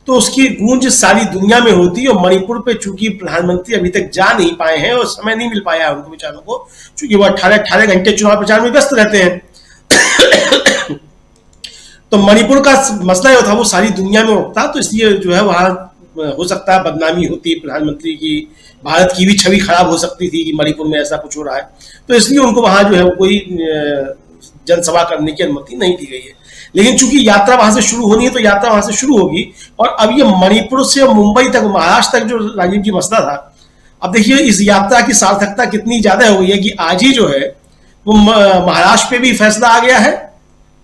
तो उसकी गूंज सारी दुनिया में होती। और मणिपुर पे चूंकि प्रधानमंत्री अभी तक जा नहीं पाए हैं और समय नहीं मिल पाया उनको बेचारों को, चूंकि वो 18 घंटे चुनाव प्रचार में व्यस्त रहते हैं तो मणिपुर का मसला जो था वो सारी दुनिया में उठता। तो इसलिए जो है वहां हो सकता है बदनामी होती, प्रधानमंत्री की, भारत की भी छवि खराब हो सकती थी कि मणिपुर में ऐसा कुछ हो रहा है। तो इसलिए उनको वहां जो है कोई जनसभा करने की अनुमति नहीं दी गई है। लेकिन चूंकि यात्रा वहां से शुरू होनी है तो यात्रा वहां से शुरू होगी। और अब ये मणिपुर से मुंबई तक, महाराष्ट्र तक जो राजीव जी मसला था, अब देखिए इस यात्रा की सार्थकता कितनी ज्यादा हो गई है कि आज ही जो है वो महाराष्ट्र पे भी फैसला आ गया है,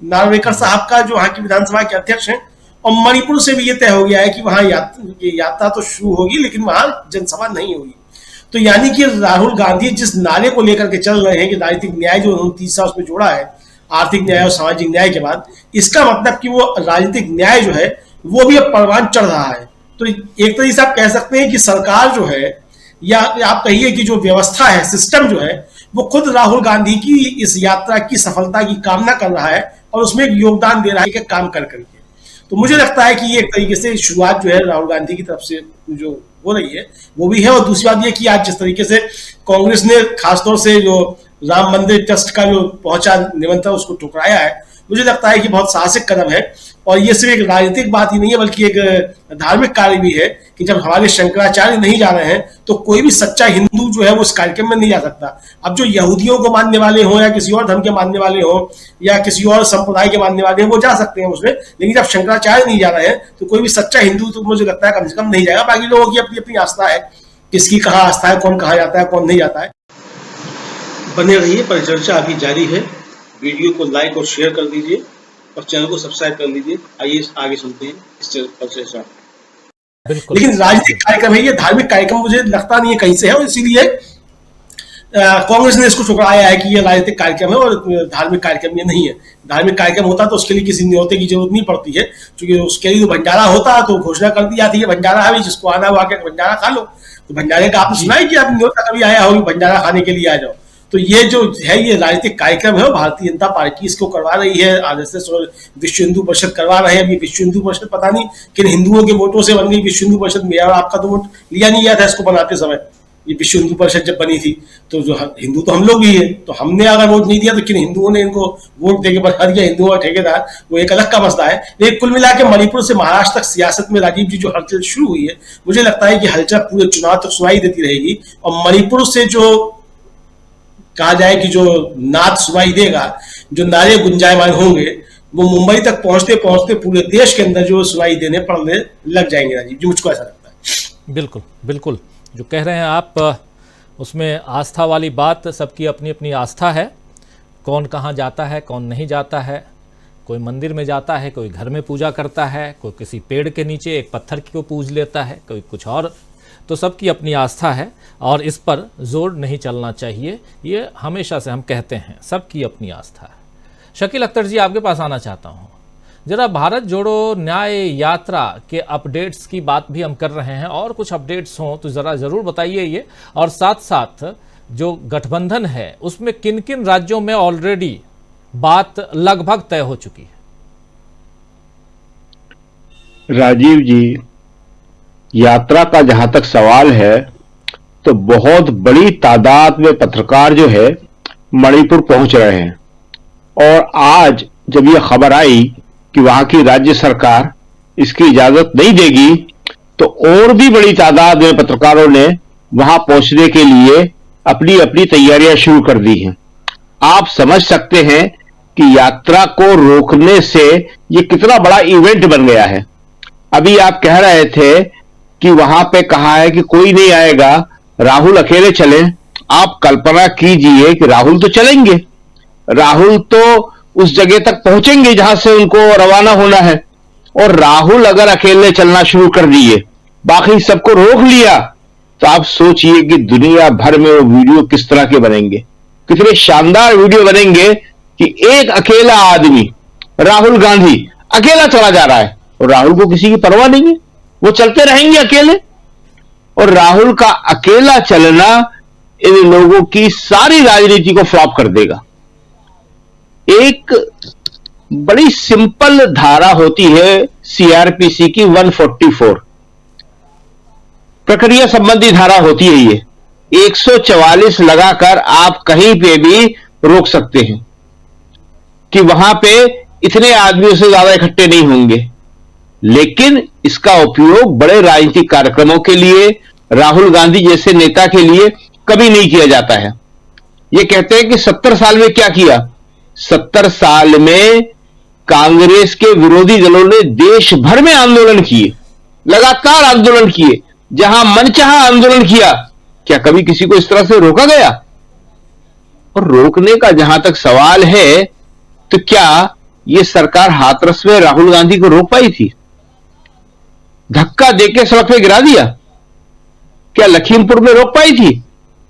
नार्वेकर साहब का, जो वहां की विधानसभा के अध्यक्ष हैं, और मणिपुर से भी ये तय हो गया है कि वहां यात्रा तो शुरू होगी लेकिन वहां जनसभा नहीं होगी। तो यानी कि राहुल गांधी जिस नारे को लेकर के चल रहे हैं कि राजनीतिक न्याय जो उन्होंने तीसरा उसमें जोड़ा है, आर्थिक न्याय और सामाजिक न्याय के बाद, इसका मतलब कि वो राजनीतिक न्याय जो है वो भी अब परवान चढ़ रहा है। तो एक तरीके से आप कह सकते हैं कि सरकार जो है, या आप कहिए कि जो व्यवस्था है, सिस्टम जो है, वो खुद राहुल गांधी की इस यात्रा की सफलता की कामना कर रहा है और उसमें एक योगदान दे रहा है कि काम कर करके। तो मुझे लगता है कि ये एक तरीके से शुरुआत जो है राहुल गांधी की तरफ से जो हो रही है वो भी है। और दूसरी बात ये कि आज जिस तरीके से कांग्रेस ने खासतौर से जो राम मंदिर ट्रस्ट का जो पहुंचा निमंत्रण उसको ठुकराया है, मुझे लगता है कि बहुत साहसिक कदम है। और ये सिर्फ एक राजनीतिक बात ही नहीं है बल्कि एक धार्मिक कार्य भी है कि जब हमारे शंकराचार्य नहीं जा रहे हैं तो कोई भी सच्चा हिंदू जो है वो इस कार्यक्रम में नहीं जा सकता। अब जो यहूदियों को मानने वाले हों या किसी और धर्म के मानने वाले हों या किसी और संप्रदाय के मानने वाले हों वो जा सकते हैं उसमें, लेकिन जब शंकराचार्य नहीं जा रहे हैं तो कोई भी सच्चा हिंदू तो मुझे लगता है कम से कम नहीं जाएगा। बाकी लोगों की अपनी अपनी आस्था है, किसकी कहाँ आस्था है, कौन कहाँ जाता है कौन नहीं जाता है। बने रहिए, परिचर्चा अभी जारी है। वीडियो को लाइक और शेयर कर दीजिए और चैनल को सब्सक्राइब कर लीजिए। आइए आगे सुनते हैं इस परिचर्चा। लेकिन राजनीतिक कार्यक्रम है ये, धार्मिक कार्यक्रम मुझे लगता नहीं है कहीं से है, और इसीलिए कांग्रेस ने इसको ठुकराया है कि ये राजनीतिक कार्यक्रम है और धार्मिक कार्यक्रम ये नहीं है। धार्मिक कार्यक्रम होता तो उसके लिए किसी न्योते की जरूरत नहीं पड़ती है, क्योंकि उसके लिए तो भंडारा होता तो घोषणा कर दी जाती है भंडारा है, जिसको आना हो आके भंडारा खा लो। तो भंडारे का आपने सुना है कि आप न्योता कभी आया होगी भंडारा खाने के लिए आ जाओ? तो ये जो है ये राजनीतिक कार्यक्रम है भारतीय जनता पार्टी इसको करवा रही है, आरएसएस और विश्व हिंदू परिषद करवा रहे हैं। अभी विश्व हिंदू परिषद पता नहीं किन हिंदुओं के वोटों से बन गई विश्व हिंदू परिषद, मेरा और आपका तो वोट लिया नहीं गया था इसको बनाते समय। ये विश्व हिंदू परिषद जब बनी थी तो जो हिंदू तो हम लोग भी है, तो हमने अगर वोट नहीं दिया तो किन हिंदुओं ने इनको वोट देके बढ़ा दिया हिंदुओं का ठेकेदार, वो एक अलग का मसला है। लेकिन कुल मिला के मणिपुर से महाराष्ट्र तक सियासत में राजीव जी जो हलचल शुरू हुई है, मुझे लगता है कि हलचल पूरे चुनाव तक सुनाई देती रहेगी। और मणिपुर से जो कहा जाए कि जो नाद सुनाई देगा, जो नारे गुंजायमान होंगे, वो मुंबई तक पहुंचते पहुंचते पूरे देश के अंदर जो सुनाई देने पड़ने लग जाएंगे राजीव जी, मुझको ऐसा लगता है। बिल्कुल बिल्कुल, जो कह रहे हैं आप उसमें आस्था वाली बात, सबकी अपनी अपनी आस्था है। कौन कहाँ जाता है, कौन नहीं जाता है, कोई मंदिर में जाता है, कोई घर में पूजा करता है, कोई किसी पेड़ के नीचे एक पत्थर को पूज लेता है, कोई कुछ और, तो सबकी अपनी आस्था है और इस पर जोर नहीं चलना चाहिए। ये हमेशा से हम कहते हैं, सबकी अपनी आस्था है। शकील अख्तर जी, आपके पास आना चाहता हूँ। जरा भारत जोड़ो न्याय यात्रा के अपडेट्स की बात भी हम कर रहे हैं, और कुछ अपडेट्स हों तो ज़रा ज़रूर बताइए ये। और साथ साथ जो गठबंधन है उसमें किन किन राज्यों में ऑलरेडी बात लगभग तय हो चुकी है। राजीव जी, यात्रा का जहां तक सवाल है तो बहुत बड़ी तादाद में पत्रकार जो है मणिपुर पहुंच रहे हैं, और आज जब यह खबर आई कि वहां की राज्य सरकार इसकी इजाजत नहीं देगी, तो और भी बड़ी तादाद में पत्रकारों ने वहां पहुंचने के लिए अपनी अपनी तैयारियां शुरू कर दी हैं। आप समझ सकते हैं कि यात्रा को रोकने से यह कितना बड़ा इवेंट बन गया है। अभी आप कह रहे थे कि वहां पे कहा है कि कोई नहीं आएगा, राहुल अकेले चले। आप कल्पना कीजिए कि राहुल तो चलेंगे, राहुल तो उस जगह तक पहुंचेंगे जहां से उनको रवाना होना है, और राहुल अगर अकेले चलना शुरू कर दिए, बाकी सबको रोक लिया, तो आप सोचिए कि दुनिया भर में वो वीडियो किस तरह के बनेंगे, कितने शानदार वीडियो बनेंगे कि एक अकेला आदमी, राहुल गांधी अकेला चला जा रहा है और राहुल को किसी की परवाह नहीं है, वो चलते रहेंगे अकेले। और राहुल का अकेला चलना इन लोगों की सारी राजनीति को फ्लॉप कर देगा। एक बड़ी सिंपल धारा होती है सीआरपीसी की 144, प्रक्रिया संबंधी धारा होती है। ये 144 लगाकर आप कहीं पे भी रोक सकते हैं कि वहां पे इतने आदमियों से ज्यादा इकट्ठे नहीं होंगे, लेकिन इसका उपयोग बड़े राजनीतिक कार्यक्रमों के लिए, राहुल गांधी जैसे नेता के लिए कभी नहीं किया जाता है। ये कहते हैं कि 70 साल में क्या किया। 70 साल में कांग्रेस के विरोधी दलों ने देश भर में आंदोलन किए, लगातार आंदोलन किए, जहां मनचाहा आंदोलन किया। क्या कभी किसी को इस तरह से रोका गया? और रोकने का जहां तक सवाल है, तो क्या यह सरकार हाथरस में राहुल गांधी को रोक पाई थी? धक्का देके सड़क पे गिरा दिया। क्या लखीमपुर में रोक पाई थी?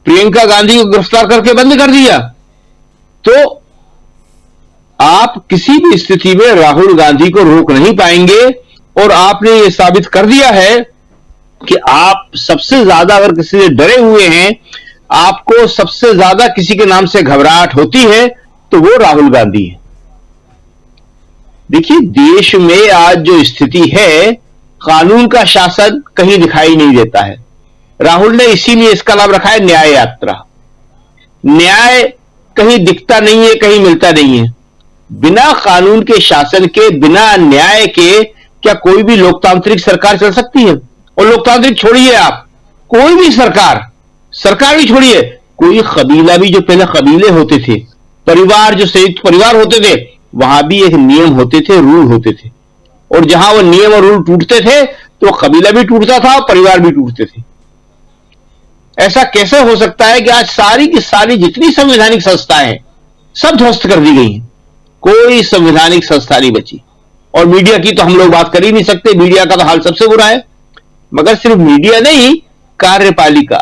प्रियंका गांधी को गिरफ्तार करके बंद कर दिया। तो आप किसी भी स्थिति में राहुल गांधी को रोक नहीं पाएंगे, और आपने यह साबित कर दिया है कि आप सबसे ज्यादा अगर किसी से डरे हुए हैं, आपको सबसे ज्यादा किसी के नाम से घबराहट होती है, तो वो राहुल गांधी है। देखिए, देश में आज जो स्थिति है, कानून का शासन कहीं दिखाई नहीं देता है। राहुल ने इसीलिए इसका नाम रखा है न्याय यात्रा। न्याय कहीं दिखता नहीं है, कहीं मिलता नहीं है। बिना कानून के शासन के, बिना न्याय के क्या कोई भी लोकतांत्रिक सरकार चल सकती है? और लोकतांत्रिक छोड़िए आप, कोई भी सरकार भी छोड़िए, कोई कबीला भी, जो पहले कबीले होते थे, परिवार, जो संयुक्त परिवार होते थे, वहां भी एक नियम होते थे, रूल होते थे, और जहां वो नियम और रूल टूटते थे तो कबीला भी टूटता था और परिवार भी टूटते थे। ऐसा कैसे हो सकता है कि आज सारी की सारी जितनी संवैधानिक संस्थाएं हैं, सब ध्वस्त कर दी गई हैं, कोई संवैधानिक संस्था नहीं बची। और मीडिया की तो हम लोग बात कर ही नहीं सकते, मीडिया का तो हाल सबसे बुरा है। मगर सिर्फ मीडिया नहीं, कार्यपालिका,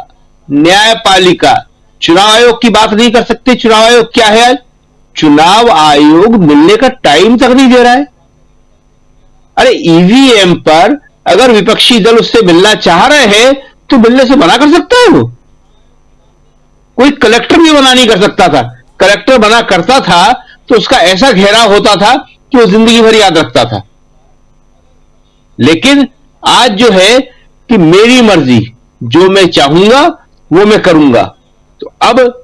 न्यायपालिका, चुनाव आयोग की बात नहीं कर सकते। चुनाव आयोग क्या है आज? चुनाव आयोग मिलने का टाइम तक नहीं दे रहा है। अरे ईवीएम पर अगर विपक्षी दल उससे मिलना चाह रहे हैं तो मिलने से मना कर सकता है वो? कोई कलेक्टर भी बना नहीं कर सकता था। कलेक्टर बना करता था तो उसका ऐसा घेराव होता था कि वो जिंदगी भर याद रखता था। लेकिन आज जो है कि मेरी मर्जी, जो मैं चाहूंगा वो मैं करूंगा। तो अब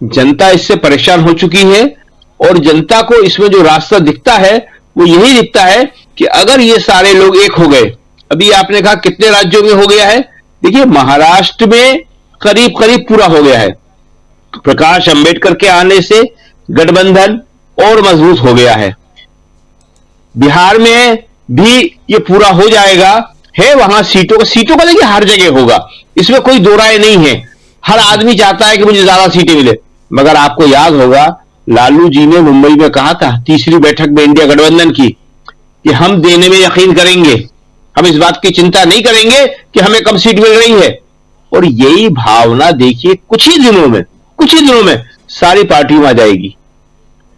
जनता इससे परेशान हो चुकी है और जनता को इसमें जो रास्ता दिखता है वो यही दिखता है कि अगर ये सारे लोग एक हो गए, अभी आपने कहा कितने राज्यों में हो गया है, देखिए महाराष्ट्र में करीब करीब पूरा हो गया है। प्रकाश अंबेडकर के आने से गठबंधन और मजबूत हो गया है। बिहार में भी ये पूरा हो जाएगा है। वहां सीटों का देखिए हर जगह होगा, इसमें कोई दो राय नहीं है। हर आदमी चाहता है कि मुझे ज्यादा सीटें मिले। मगर आपको याद होगा लालू जी ने मुंबई में कहा था तीसरी बैठक में इंडिया गठबंधन की कि हम देने में यकीन करेंगे, हम इस बात की चिंता नहीं करेंगे कि हमें कम सीट मिल रही है। और यही भावना देखिए कुछ ही दिनों में सारी पार्टियों में आ जाएगी।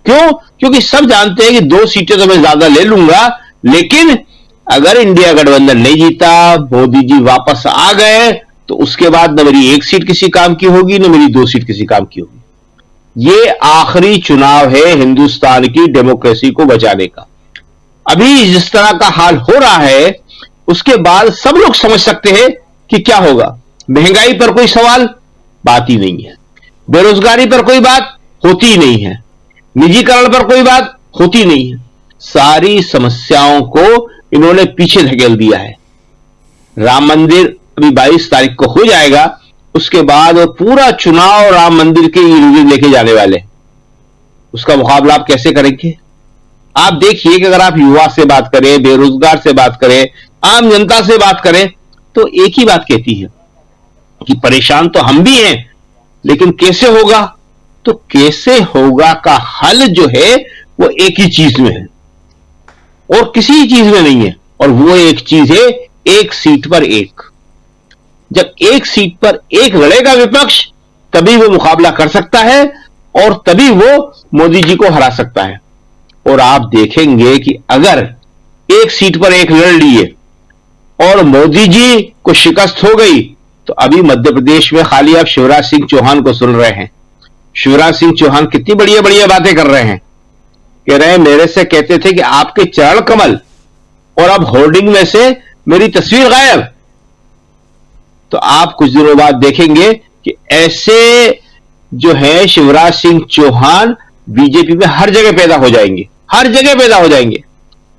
क्यों? क्योंकि सब जानते हैं कि 2 सीटें तो मैं ज्यादा ले लूंगा, लेकिन अगर इंडिया गठबंधन नहीं जीता, मोदी जी वापस आ गए, तो उसके बाद न मेरी 1 सीट किसी काम की होगी, न मेरी 2 सीट किसी काम की होगी। ये आखिरी चुनाव है हिंदुस्तान की डेमोक्रेसी को बचाने का। अभी जिस तरह का हाल हो रहा है उसके बाद सब लोग समझ सकते हैं कि क्या होगा। महंगाई पर कोई सवाल बात ही नहीं है, बेरोजगारी पर कोई बात होती ही नहीं है, निजीकरण पर कोई बात होती नहीं है। सारी समस्याओं को इन्होंने पीछे धकेल दिया है। राम मंदिर अभी 22 तारीख को हो जाएगा, उसके बाद वो पूरा चुनाव राम मंदिर के इर्द-गिर्द लेके जाने वाले हैं। उसका मुकाबला आप कैसे करेंगे? आप देखिए कि अगर आप युवा से बात करें, बेरोजगार से बात करें, आम जनता से बात करें, तो एक ही बात कहती है कि परेशान तो हम भी हैं, लेकिन कैसे होगा? तो कैसे होगा का हल जो है वो एक ही चीज में है और किसी चीज में नहीं है, और वो एक चीज है एक सीट पर एक। जब एक सीट पर एक लड़ेगा विपक्ष, तभी वो मुकाबला कर सकता है और तभी वो मोदी जी को हरा सकता है। और आप देखेंगे कि अगर एक सीट पर एक लड़ लिए और मोदी जी को शिकस्त हो गई, तो अभी मध्य प्रदेश में खाली आप शिवराज सिंह चौहान को सुन रहे हैं। शिवराज सिंह चौहान कितनी बढ़िया बढ़िया बातें कर रहे हैं। कह रहे हैं मेरे से कहते थे कि आपके चरण कमल, और अब होर्डिंग में से मेरी तस्वीर गायब। तो आप कुछ दिनों बाद देखेंगे कि ऐसे जो है शिवराज सिंह चौहान बीजेपी में हर जगह पैदा हो जाएंगे, हर जगह पैदा हो जाएंगे।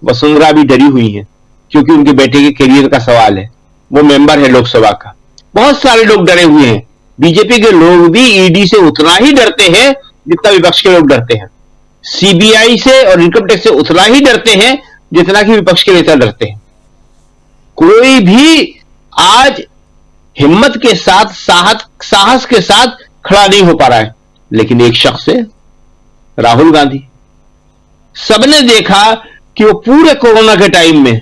वसुंधरा भी डरी हुई है क्योंकि उनके बेटे के करियर का सवाल है, वो मेंबर है लोकसभा का। बहुत सारे लोग डरे हुए हैं। बीजेपी के लोग भी ईडी से उतना ही डरते हैं जितना विपक्ष के लोग डरते हैं, सीबीआई से और इनकम टैक्स से उतना ही डरते हैं जितना कि विपक्ष के नेता डरते हैं। कोई भी आज हिम्मत के साथ, साहस के साथ खड़ा नहीं हो पा रहा है, लेकिन एक शख्स है राहुल गांधी। सबने देखा कि वो पूरे कोरोना के टाइम में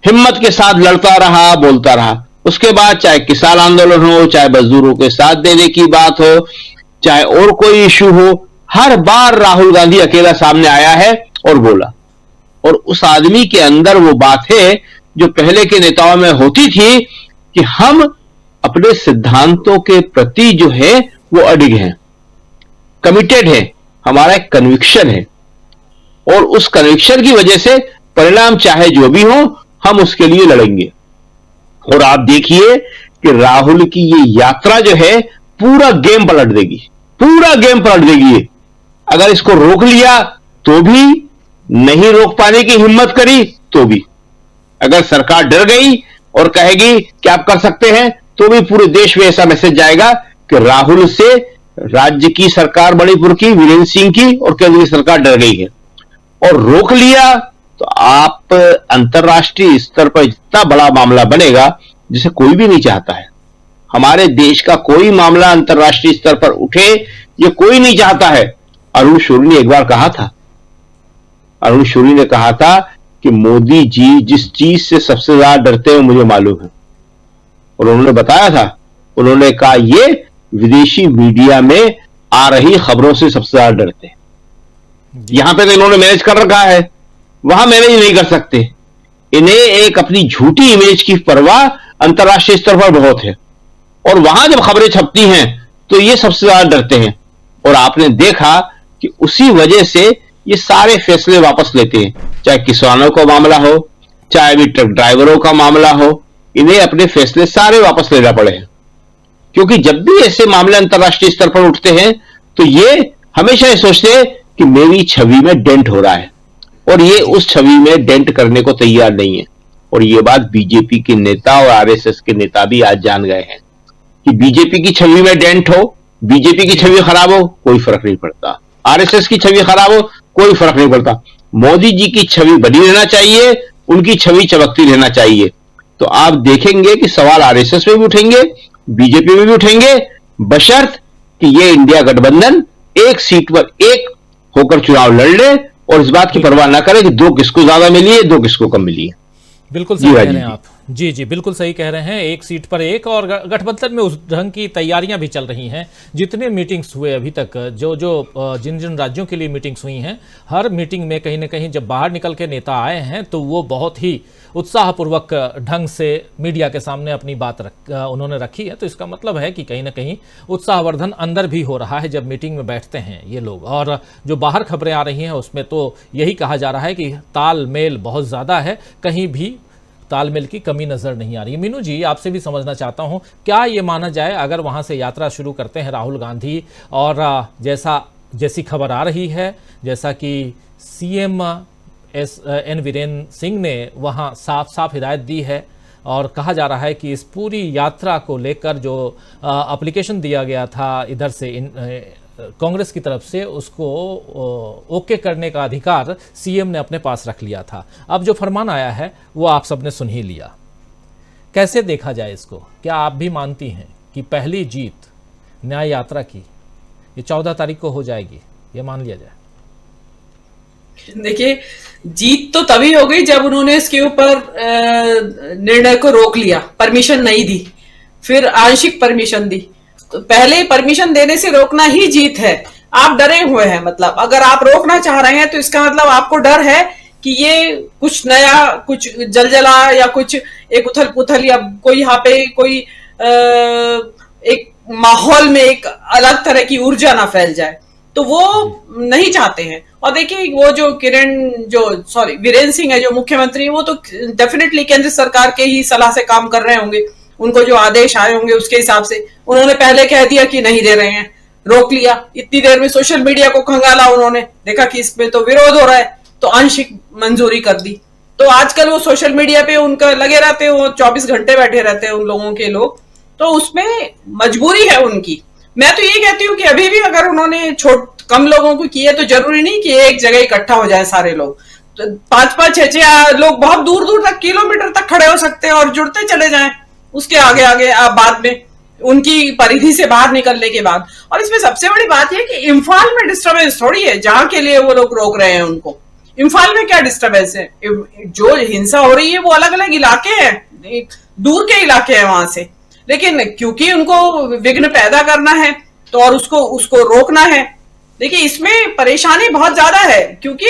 हिम्मत के साथ लड़ता रहा, बोलता रहा। उसके बाद चाहे किसान आंदोलन हो, चाहे मजदूरों के साथ देने की बात हो, चाहे और कोई इश्यू हो, हर बार राहुल गांधी अकेला सामने आया है और बोला। और उस आदमी के अंदर वो बात है जो पहले के नेताओं में होती थी कि हम अपने सिद्धांतों के प्रति जो है वो अडिग हैं, कमिटेड है, हमारा एक कन्विक्शन है, और उस कन्विक्शन की वजह से परिणाम चाहे जो भी हो हम उसके लिए लड़ेंगे। और आप देखिए कि राहुल की ये यात्रा जो है पूरा गेम पलट देगी, पूरा गेम पलट देगी ये। अगर इसको रोक लिया तो भी, नहीं रोक पाने की हिम्मत करी तो भी, अगर सरकार डर गई और कहेगी कि आप कर सकते हैं, तो भी पूरे देश में ऐसा मैसेज जाएगा कि राहुल से राज्य की सरकार मणिपुर की, वीरेंद्र सिंह की और केंद्रीय सरकार डर गई है। और रोक लिया तो आप अंतर्राष्ट्रीय स्तर पर इतना बड़ा मामला बनेगा जिसे कोई भी नहीं चाहता है। हमारे देश का कोई मामला अंतर्राष्ट्रीय स्तर पर उठे ये कोई नहीं चाहता है। अरुण शौरी ने एक बार कहा था, अरुण शौरी ने कहा था कि मोदी जी जिस चीज से सबसे ज्यादा डरते हैं मुझे मालूम है। और उन्होंने बताया था, उन्होंने कहा ये विदेशी मीडिया में आ रही खबरों से सबसे ज्यादा डरते हैं। यहां पे तो इन्होंने मैनेज कर रखा है, वहां मैनेज नहीं कर सकते। इन्हें एक अपनी झूठी इमेज की परवाह अंतर्राष्ट्रीय स्तर पर बहुत है, और वहां जब खबरें छपती हैं तो ये सबसे ज्यादा डरते हैं। और आपने देखा कि उसी वजह से ये सारे फैसले वापस लेते हैं, चाहे किसानों का मामला हो, चाहे भी ट्रक ड्राइवरों का मामला हो, इन्हें अपने फैसले सारे वापस लेना पड़े हैं। क्योंकि जब भी ऐसे मामले अंतर्राष्ट्रीय स्तर पर उठते हैं तो ये हमेशा ये सोचते हैं कि मेरी छवि में डेंट हो रहा है, और ये उस छवि में डेंट करने को तैयार नहीं है। और ये बात बीजेपी के नेता और आरएसएस के नेता भी आज जान गए हैं कि बीजेपी की छवि में डेंट हो, बीजेपी की छवि खराब हो, कोई फर्क नहीं पड़ता, आरएसएस की छवि खराब हो, कोई फर्क नहीं पड़ता, मोदी जी की छवि बनी रहना चाहिए, उनकी छवि चमकती रहना चाहिए। तो आप देखेंगे कि सवाल आरएसएस में भी उठेंगे, बीजेपी में भी उठेंगे, बशर्त कि ये इंडिया गठबंधन एक सीट पर एक होकर चुनाव लड़ ले और इस बात की परवाह ना करे कि दो किसको ज्यादा मिली है, दो किसको कम मिली है। बिल्कुल सही कह रहे हैं आप। जी जी, बिल्कुल सही कह रहे हैं, एक सीट पर एक। और गठबंधन में उस ढंग की तैयारियां भी चल रही हैं। जितने मीटिंग्स हुए अभी तक, जिन जिन राज्यों के लिए मीटिंग्स हुई हैं, हर मीटिंग में कहीं ना कहीं जब बाहर निकल के नेता आए हैं तो वो बहुत ही उत्साहपूर्वक ढंग से मीडिया के सामने अपनी बात उन्होंने रखी है। तो इसका मतलब है कि कहीं ना कहीं उत्साहवर्धन अंदर भी हो रहा है जब मीटिंग में बैठते हैं ये लोग। और जो बाहर खबरें आ रही हैं उसमें तो यही कहा जा रहा है कि तालमेल बहुत ज़्यादा है, कहीं भी तालमेल की कमी नजर नहीं आ रही। मीनू जी, आपसे भी समझना चाहता हूं, क्या ये माना जाए अगर वहां से यात्रा शुरू करते हैं राहुल गांधी, और जैसी खबर आ रही है, जैसा कि सीएम एन वीरेंद्र सिंह ने वहां साफ साफ हिदायत दी है और कहा जा रहा है कि इस पूरी यात्रा को लेकर जो एप्लीकेशन दिया गया था इधर से कांग्रेस की तरफ से, उसको ओके करने का अधिकार सीएम ने अपने पास रख लिया था। अब जो फरमान आया है वो आप सबने सुन ही लिया। कैसे देखा जाए इसको? क्या आप भी मानती हैं कि पहली जीत न्याय यात्रा की ये 14 तारीख को हो जाएगी, ये मान लिया जाए? देखिए, जीत तो तभी हो गई जब उन्होंने इसके ऊपर निर्णय को रोक लिया, परमिशन नहीं दी, फिर आंशिक परमिशन दी। तो पहले परमिशन देने से रोकना ही जीत है। आप डरे हुए हैं, मतलब अगर आप रोकना चाह रहे हैं तो इसका मतलब आपको डर है कि ये कुछ नया, कुछ जलजला या कुछ एक उथल पुथल या कोई यहाँ पे कोई एक माहौल में एक अलग तरह की ऊर्जा ना फैल जाए, तो वो नहीं चाहते हैं। और देखिए, वो जो वीरेंद्र सिंह है जो मुख्यमंत्री, वो तो डेफिनेटली केंद्र सरकार के ही सलाह से काम कर रहे होंगे, उनको जो आदेश आए होंगे उसके हिसाब से उन्होंने पहले कह दिया कि नहीं दे रहे हैं, रोक लिया। इतनी देर में सोशल मीडिया को खंगाला, उन्होंने देखा कि इसमें तो विरोध हो रहा है तो आंशिक मंजूरी कर दी। तो आजकल वो सोशल मीडिया पे उनका लगे रहते हैं, वो 24 घंटे बैठे रहते हैं उन लोगों के लोग, तो उसमें मजबूरी है उनकी। मैं तो ये कहती हूँ कि अभी भी अगर उन्होंने कम लोगों को किए तो जरूरी नहीं कि एक जगह इकट्ठा हो जाए सारे लोग, तो 5-5, 6-6 लोग बहुत दूर दूर तक, किलोमीटर तक खड़े हो सकते हैं और जुड़ते चले जाएं उसके आगे आगे आप बाद में उनकी परिधि से बाहर निकलने के बाद। और इसमें सबसे बड़ी बात यह कि इम्फाल में डिस्टर्बेंस थोड़ी है, जहां के लिए वो लोग रोक रहे हैं उनको। इम्फाल में क्या डिस्टर्बेंस है? जो हिंसा हो रही है वो अलग अलग इलाके हैं, दूर के इलाके हैं वहां से, लेकिन क्योंकि उनको विघ्न पैदा करना है तो और उसको रोकना है। देखिए, इसमें परेशानी बहुत ज्यादा है, क्योंकि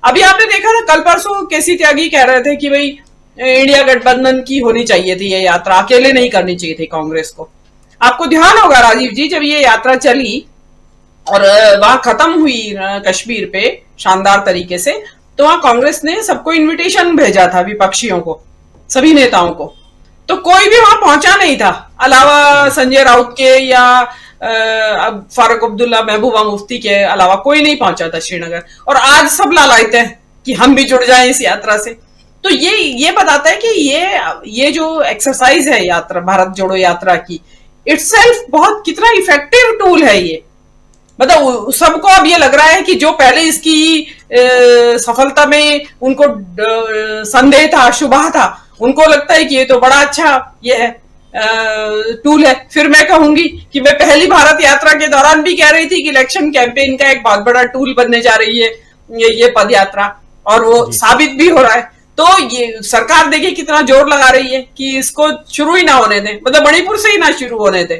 अभी आपने देखा था कल परसों केसी त्यागी कह रहे थे कि भाई इंडिया गठबंधन की होनी चाहिए थी ये यात्रा, अकेले नहीं करनी चाहिए थी कांग्रेस को। आपको ध्यान होगा राजीव जी, जब ये यात्रा चली और वहां खत्म हुई कश्मीर पे शानदार तरीके से, तो वहां कांग्रेस ने सबको इनविटेशन भेजा था, विपक्षियों को, सभी नेताओं को, तो कोई भी वहां पहुंचा नहीं था अलावा संजय राउत के या फारूक अब्दुल्ला, महबूबा मुफ्ती के अलावा कोई नहीं पहुंचा था श्रीनगर। और आज सब लालायते हैं कि हम भी जुड़ जाएं इस यात्रा से। तो ये बताता है कि ये जो एक्सरसाइज है यात्रा, भारत जोड़ो यात्रा की, इटसेल्फ बहुत कितना इफेक्टिव टूल है ये। मतलब सबको अब ये लग रहा है कि जो पहले इसकी सफलता में उनको संदेह था, शुबह था, उनको लगता है कि ये तो बड़ा अच्छा ये है टूल है। फिर मैं कहूंगी कि मैं पहली भारत यात्रा के दौरान भी कह रही थी कि इलेक्शन कैंपेन का एक बहुत बड़ा टूल बनने जा रही है ये पद यात्रा, और वो साबित भी हो रहा है। तो ये सरकार देखिए कितना जोर लगा रही है कि इसको शुरू ही ना होने दें, मतलब मणिपुर से ही ना शुरू होने दें।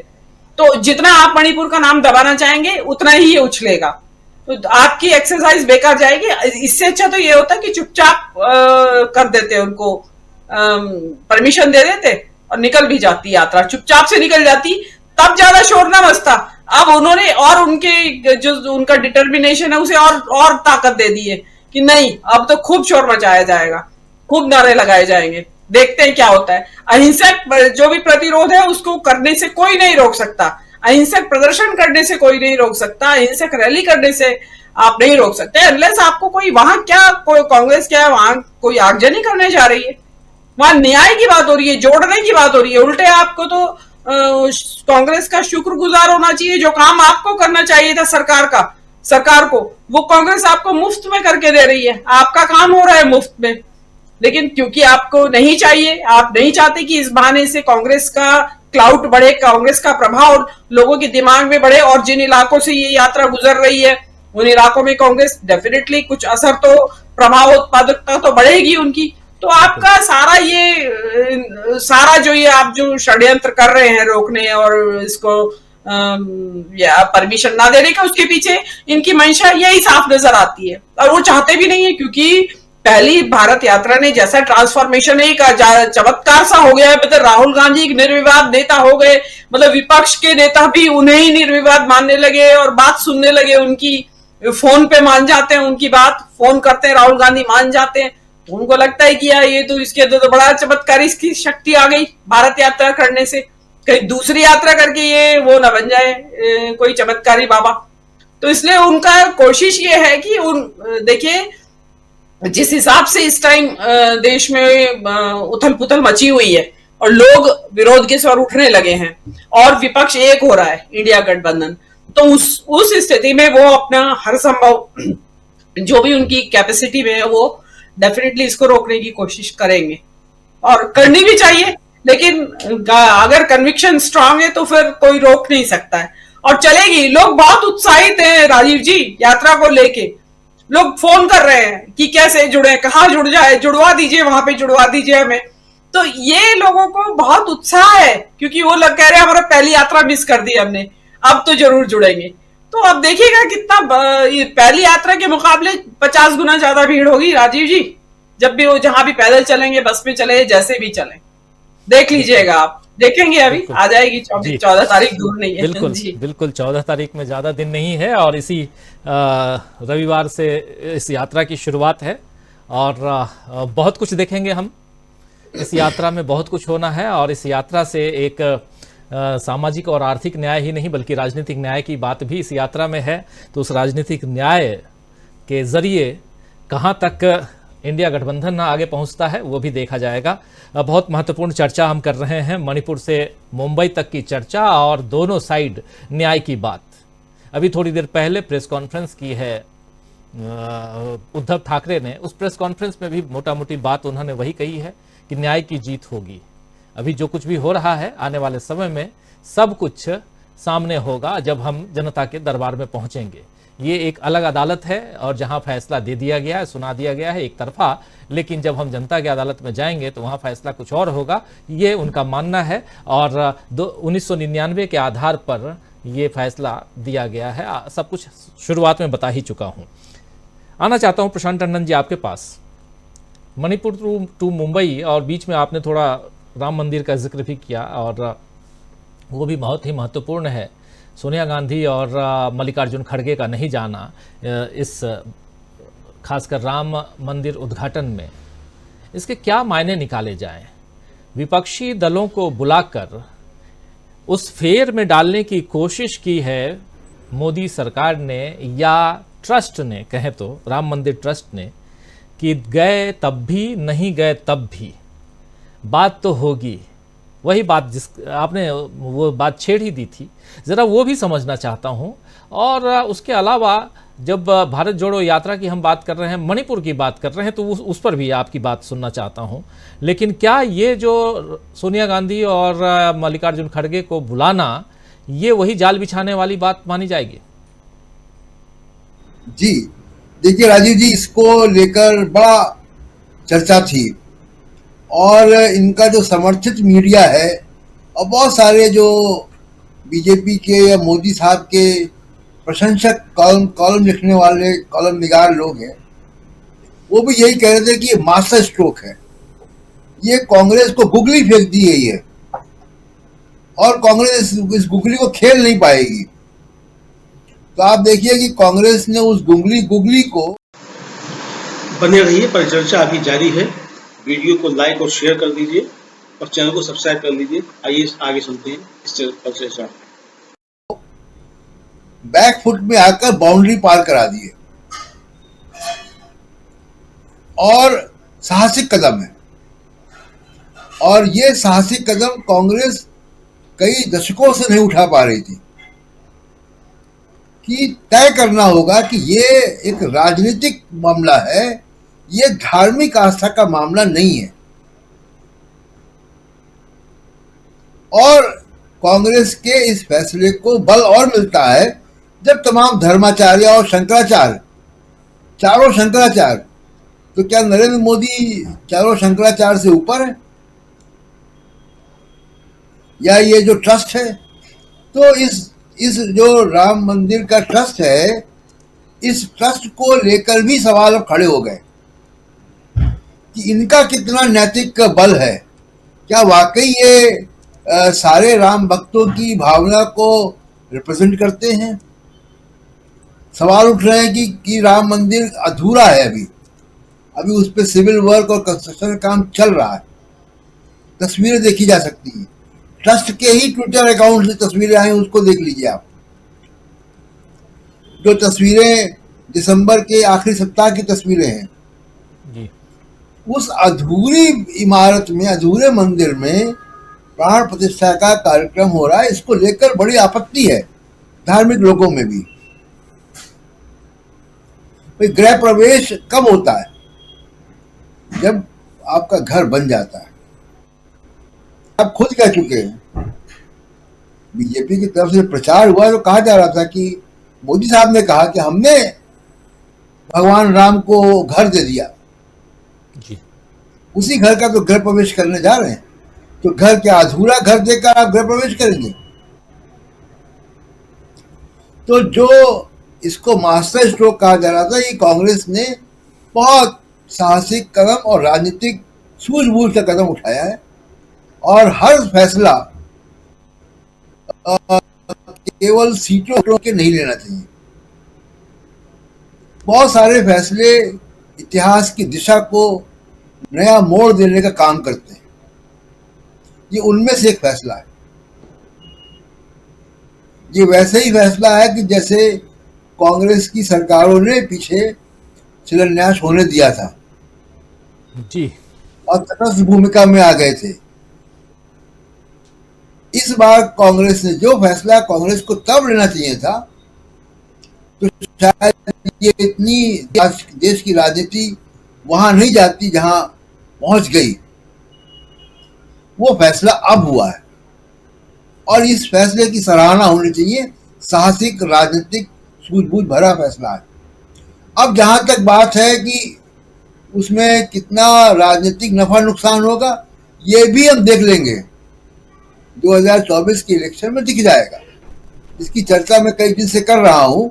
तो जितना आप मणिपुर का नाम दबाना चाहेंगे उतना ही ये उछलेगा, तो आपकी एक्सरसाइज बेकार जाएगी। इससे अच्छा तो ये होता कि चुपचाप कर देते, उनको परमिशन दे देते और निकल भी जाती यात्रा, चुपचाप से निकल जाती, तब ज्यादा शोर ना मचता। अब उन्होंने और उनके जो उनका डिटर्मिनेशन है उसे और ताकत दे दी है कि नहीं, अब तो खूब शोर मचाया जाएगा, खूब नारे लगाए जाएंगे, देखते हैं क्या होता है। अहिंसक जो भी प्रतिरोध है उसको करने से कोई नहीं रोक सकता, अहिंसक प्रदर्शन करने से कोई नहीं रोक सकता, अहिंसक रैली करने से आप नहीं रोक सकते, अनलेस आपको कोई वहां क्या, कोई कांग्रेस क्या है वहां कोई आगजनी करने जा रही है, वहां न्याय की बात हो रही है, जोड़ने की बात हो रही है। उल्टे आपको तो कांग्रेस का शुक्रगुजार होना चाहिए, जो काम आपको करना चाहिए था सरकार को वो कांग्रेस आपको मुफ्त में करके दे रही है, आपका काम हो रहा है मुफ्त में। लेकिन क्योंकि आपको नहीं चाहिए, आप नहीं चाहते कि इस बहाने से कांग्रेस का क्लाउड बढ़े, कांग्रेस का प्रभाव लोगों के दिमाग में बढ़े, और जिन इलाकों से ये यात्रा गुजर रही है उन इलाकों में कांग्रेस डेफिनेटली कुछ असर तो, प्रभाव उत्पादकता तो बढ़ेगी उनकी। तो आपका सारा जो ये आप जो षड्यंत्र कर रहे हैं रोकने और इसको या परमिशन ना देने का, उसके पीछे इनकी मंशा यही साफ नजर आती है, और वो चाहते भी नहीं है, क्योंकि पहली भारत यात्रा ने जैसा ट्रांसफॉर्मेशन एक चमत्कार सा हो गया है। मतलब राहुल गांधी एक निर्विवाद नेता हो गए, मतलब विपक्ष के नेता भी उन्हें ही निर्विवाद मानने लगे और बात सुनने लगे उनकी, फोन पे मान जाते हैं उनकी बात, फोन करते हैं राहुल गांधी मान जाते हैं। तो उनको लगता है कि यार ये तो इसके तो बड़ा चमत्कार, इसकी शक्ति आ गई भारत यात्रा करने से, कहीं दूसरी यात्रा करके ये वो ना बन जाए कोई चमत्कारी बाबा। तो इसलिए उनका कोशिश ये है कि देखिए जिस हिसाब से इस टाइम देश में उथल पुथल मची हुई है और लोग विरोध के स्वर उठने लगे हैं और विपक्ष एक हो रहा है, इंडिया गठबंधन, तो उस स्थिति में वो अपना हर संभव जो भी उनकी कैपेसिटी में है वो डेफिनेटली इसको रोकने की कोशिश करेंगे, और करनी भी चाहिए। लेकिन अगर कन्विक्शन स्ट्रांग है तो फिर कोई रोक नहीं सकता है, और चलेगी। लोग बहुत उत्साहित हैं राजीव जी, यात्रा को लेके लोग फोन कर रहे हैं कि कैसे जुड़े, कहाँ जुड़ जाए, जुड़वा दीजिए, वहां पे जुड़वा दीजिए हमें। तो ये लोगों को बहुत उत्साह है, क्योंकि वो लोग कह रहे हैं हमारा पहली यात्रा मिस कर दी हमने, अब तो जरूर जुड़ेंगे। तो अब देखिएगा कितना पहली यात्रा के मुकाबले 50 गुना ज्यादा भीड़ होगी राजीव जी, जब भी वो जहां भी पैदल चलेंगे, बस में चले, जैसे भी चले, देख लीजिएगा आप, देखेंगे अभी आ जाएगी 14 तारीख, दूर नहीं है। बिल्कुल बिल्कुल 14 तारीख में ज़्यादा दिन नहीं है, और इसी रविवार से इस यात्रा की शुरुआत है, और बहुत कुछ देखेंगे हम इस यात्रा में, बहुत कुछ होना है। और इस यात्रा से एक सामाजिक और आर्थिक न्याय ही नहीं बल्कि राजनीतिक न्याय की बात भी इस यात्रा में है। तो उस राजनीतिक न्याय के जरिए कहाँ तक इंडिया गठबंधन आगे पहुंचता है वो भी देखा जाएगा। बहुत महत्वपूर्ण चर्चा हम कर रहे हैं, मणिपुर से मुंबई तक की चर्चा और दोनों साइड न्याय की बात। अभी थोड़ी देर पहले प्रेस कॉन्फ्रेंस की है उद्धव ठाकरे ने, उस प्रेस कॉन्फ्रेंस में भी मोटा मोटी बात उन्होंने वही कही है कि न्याय की जीत होगी। अभी जो कुछ भी हो रहा है आने वाले समय में सब कुछ सामने होगा जब हम जनता के दरबार में पहुंचेंगे। ये एक अलग अदालत है और जहां फैसला दे दिया गया है, सुना दिया गया है एक तरफा, लेकिन जब हम जनता की अदालत में जाएंगे तो वहां फैसला कुछ और होगा, ये उनका मानना है। और 1999 के आधार पर ये फैसला दिया गया है। सब कुछ शुरुआत में बता ही चुका हूं। आना चाहता हूं प्रशांत टंडन जी आपके पास। मणिपुर टू मुंबई, और बीच में आपने थोड़ा राम मंदिर का जिक्र भी किया, और वो भी बहुत ही महत्वपूर्ण है। सोनिया गांधी और मल्लिकार्जुन खड़गे का नहीं जाना इस खासकर राम मंदिर उद्घाटन में, इसके क्या मायने निकाले जाएं? विपक्षी दलों को बुलाकर उस फेर में डालने की कोशिश की है मोदी सरकार ने, या ट्रस्ट ने, कहें तो राम मंदिर ट्रस्ट ने, कि गए तब भी नहीं गए तब भी बात तो होगी। वही बात जिस आपने वो बात छेड़ ही दी थी, ज़रा वो भी समझना चाहता हूँ। और उसके अलावा जब भारत जोड़ो यात्रा की हम बात कर रहे हैं, मणिपुर की बात कर रहे हैं, तो उस पर भी आपकी बात सुनना चाहता हूँ। लेकिन क्या ये जो सोनिया गांधी और मल्लिकार्जुन खड़गे को बुलाना, ये वही जाल बिछाने वाली बात मानी जाएगी? जी देखिए राजीव जी, इसको लेकर बड़ा चर्चा थी, और इनका जो समर्थित मीडिया है और बहुत सारे जो बीजेपी के या मोदी साहब के प्रशंसक कॉलम लिखने वाले कॉलम निगार लोग हैं, वो भी यही कह रहे थे कि ये मास्टर स्ट्रोक है, ये कांग्रेस को गुगली फेंक दी गई है और कांग्रेस इस गुगली को खेल नहीं पाएगी। तो आप देखिए कि कांग्रेस ने उस गुगली को बने रहिए, परिचर्चा अभी जारी है। वीडियो को लाइक और शेयर कर दीजिए और चैनल को सब्सक्राइब कर लीजिए। आइए आगे सुनते हैं इस परिचर्चा। बैकफुट में आकर बाउंड्री पार करा दिए और साहसिक कदम है। और ये साहसिक कदम कांग्रेस कई दशकों से नहीं उठा पा रही थी कि तय करना होगा कि ये एक राजनीतिक मामला है, ये धार्मिक आस्था का मामला नहीं है। और कांग्रेस के इस फैसले को बल और मिलता है जब तमाम धर्माचार्य और शंकराचार्य, चारों शंकराचार्य, तो क्या नरेंद्र मोदी चारों शंकराचार्य से ऊपर है? या ये जो ट्रस्ट है, तो इस जो राम मंदिर का ट्रस्ट है, इस ट्रस्ट को लेकर भी सवाल अब खड़े हो गए कि इनका कितना नैतिक बल है। क्या वाकई ये सारे राम भक्तों की भावना को रिप्रेजेंट करते हैं? सवाल उठ रहे हैं कि राम मंदिर अधूरा है, अभी उस पर सिविल वर्क और कंस्ट्रक्शन का काम चल रहा है। तस्वीरें देखी जा सकती हैं, ट्रस्ट के ही ट्विटर अकाउंट से तस्वीरें आई, उसको देख लीजिए आप। जो तस्वीरें दिसंबर के आखिरी सप्ताह की तस्वीरें हैं जी। उस अधूरी इमारत में, अधूरे मंदिर में प्राण प्रतिष्ठा का कार्यक्रम हो रहा है। इसको लेकर बड़ी आपत्ति है धार्मिक लोगों में भी। गृह प्रवेश कब होता है? जब आपका घर बन जाता है। आप खुद कह चुके हैं, बीजेपी की तरफ से प्रचार हुआ तो कहा जा रहा था कि मोदी साहब ने कहा कि हमने भगवान राम को घर दे दिया जी। उसी घर का तो गृह प्रवेश करने जा रहे हैं। तो घर क्या अधूरा घर देकर आप गृह प्रवेश करेंगे? तो जो इसको मास्टर स्ट्रोक कहा जा रहा था, ये कांग्रेस ने बहुत साहसिक कदम और राजनीतिक सूझबूझ का कदम उठाया है। और हर फैसला केवल सीटों के नहीं लेना चाहिए। बहुत सारे फैसले इतिहास की दिशा को नया मोड़ देने का काम करते हैं। ये उनमें से एक फैसला है। ये वैसे ही फैसला है कि जैसे कांग्रेस की सरकारों ने पीछे शिलान्यास होने दिया था जी, और तटस्थ भूमिका में आ गए थे। इस बार कांग्रेस ने जो फैसला कांग्रेस को तब लेना चाहिए था, तो शायद ये इतनी देश की राजनीति वहां नहीं जाती जहां पहुंच गई। वो फैसला अब हुआ है और इस फैसले की सराहना होनी चाहिए। साहसिक राजनीतिक सूझबूझ भरा फैसला है। अब जहां तक बात है कि उसमें कितना राजनीतिक नफा नुकसान होगा, ये भी हम देख लेंगे। 2024 के इलेक्शन में दिख जाएगा। इसकी चर्चा मैं कई दिन से कर रहा हूं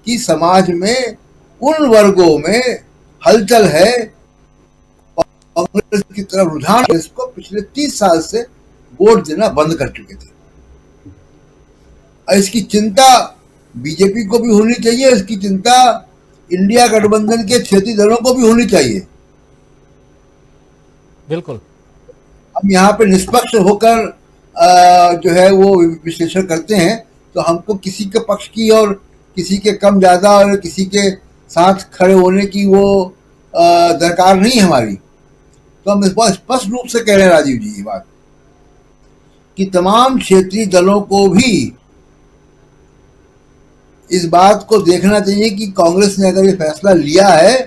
कि समाज में उन वर्गों में हलचल है, कांग्रेस की तरफ रुझान। इसको पिछले 30 साल से वोट देना बंद कर चुके थे। और इसकी चिंता बीजेपी को भी होनी चाहिए, इसकी चिंता इंडिया गठबंधन के क्षेत्रीय दलों को भी होनी चाहिए। बिल्कुल। हम यहाँ पे निष्पक्ष होकर जो है वो विश्लेषण करते हैं, तो हमको किसी के पक्ष की और किसी के कम ज्यादा और किसी के साथ खड़े होने की वो दरकार नहीं है हमारी। तो हम स्पष्ट रूप से कह रहे हैं राजीव जी ये बात कि तमाम क्षेत्रीय दलों को भी इस बात को देखना चाहिए कि कांग्रेस ने अगर ये फैसला लिया है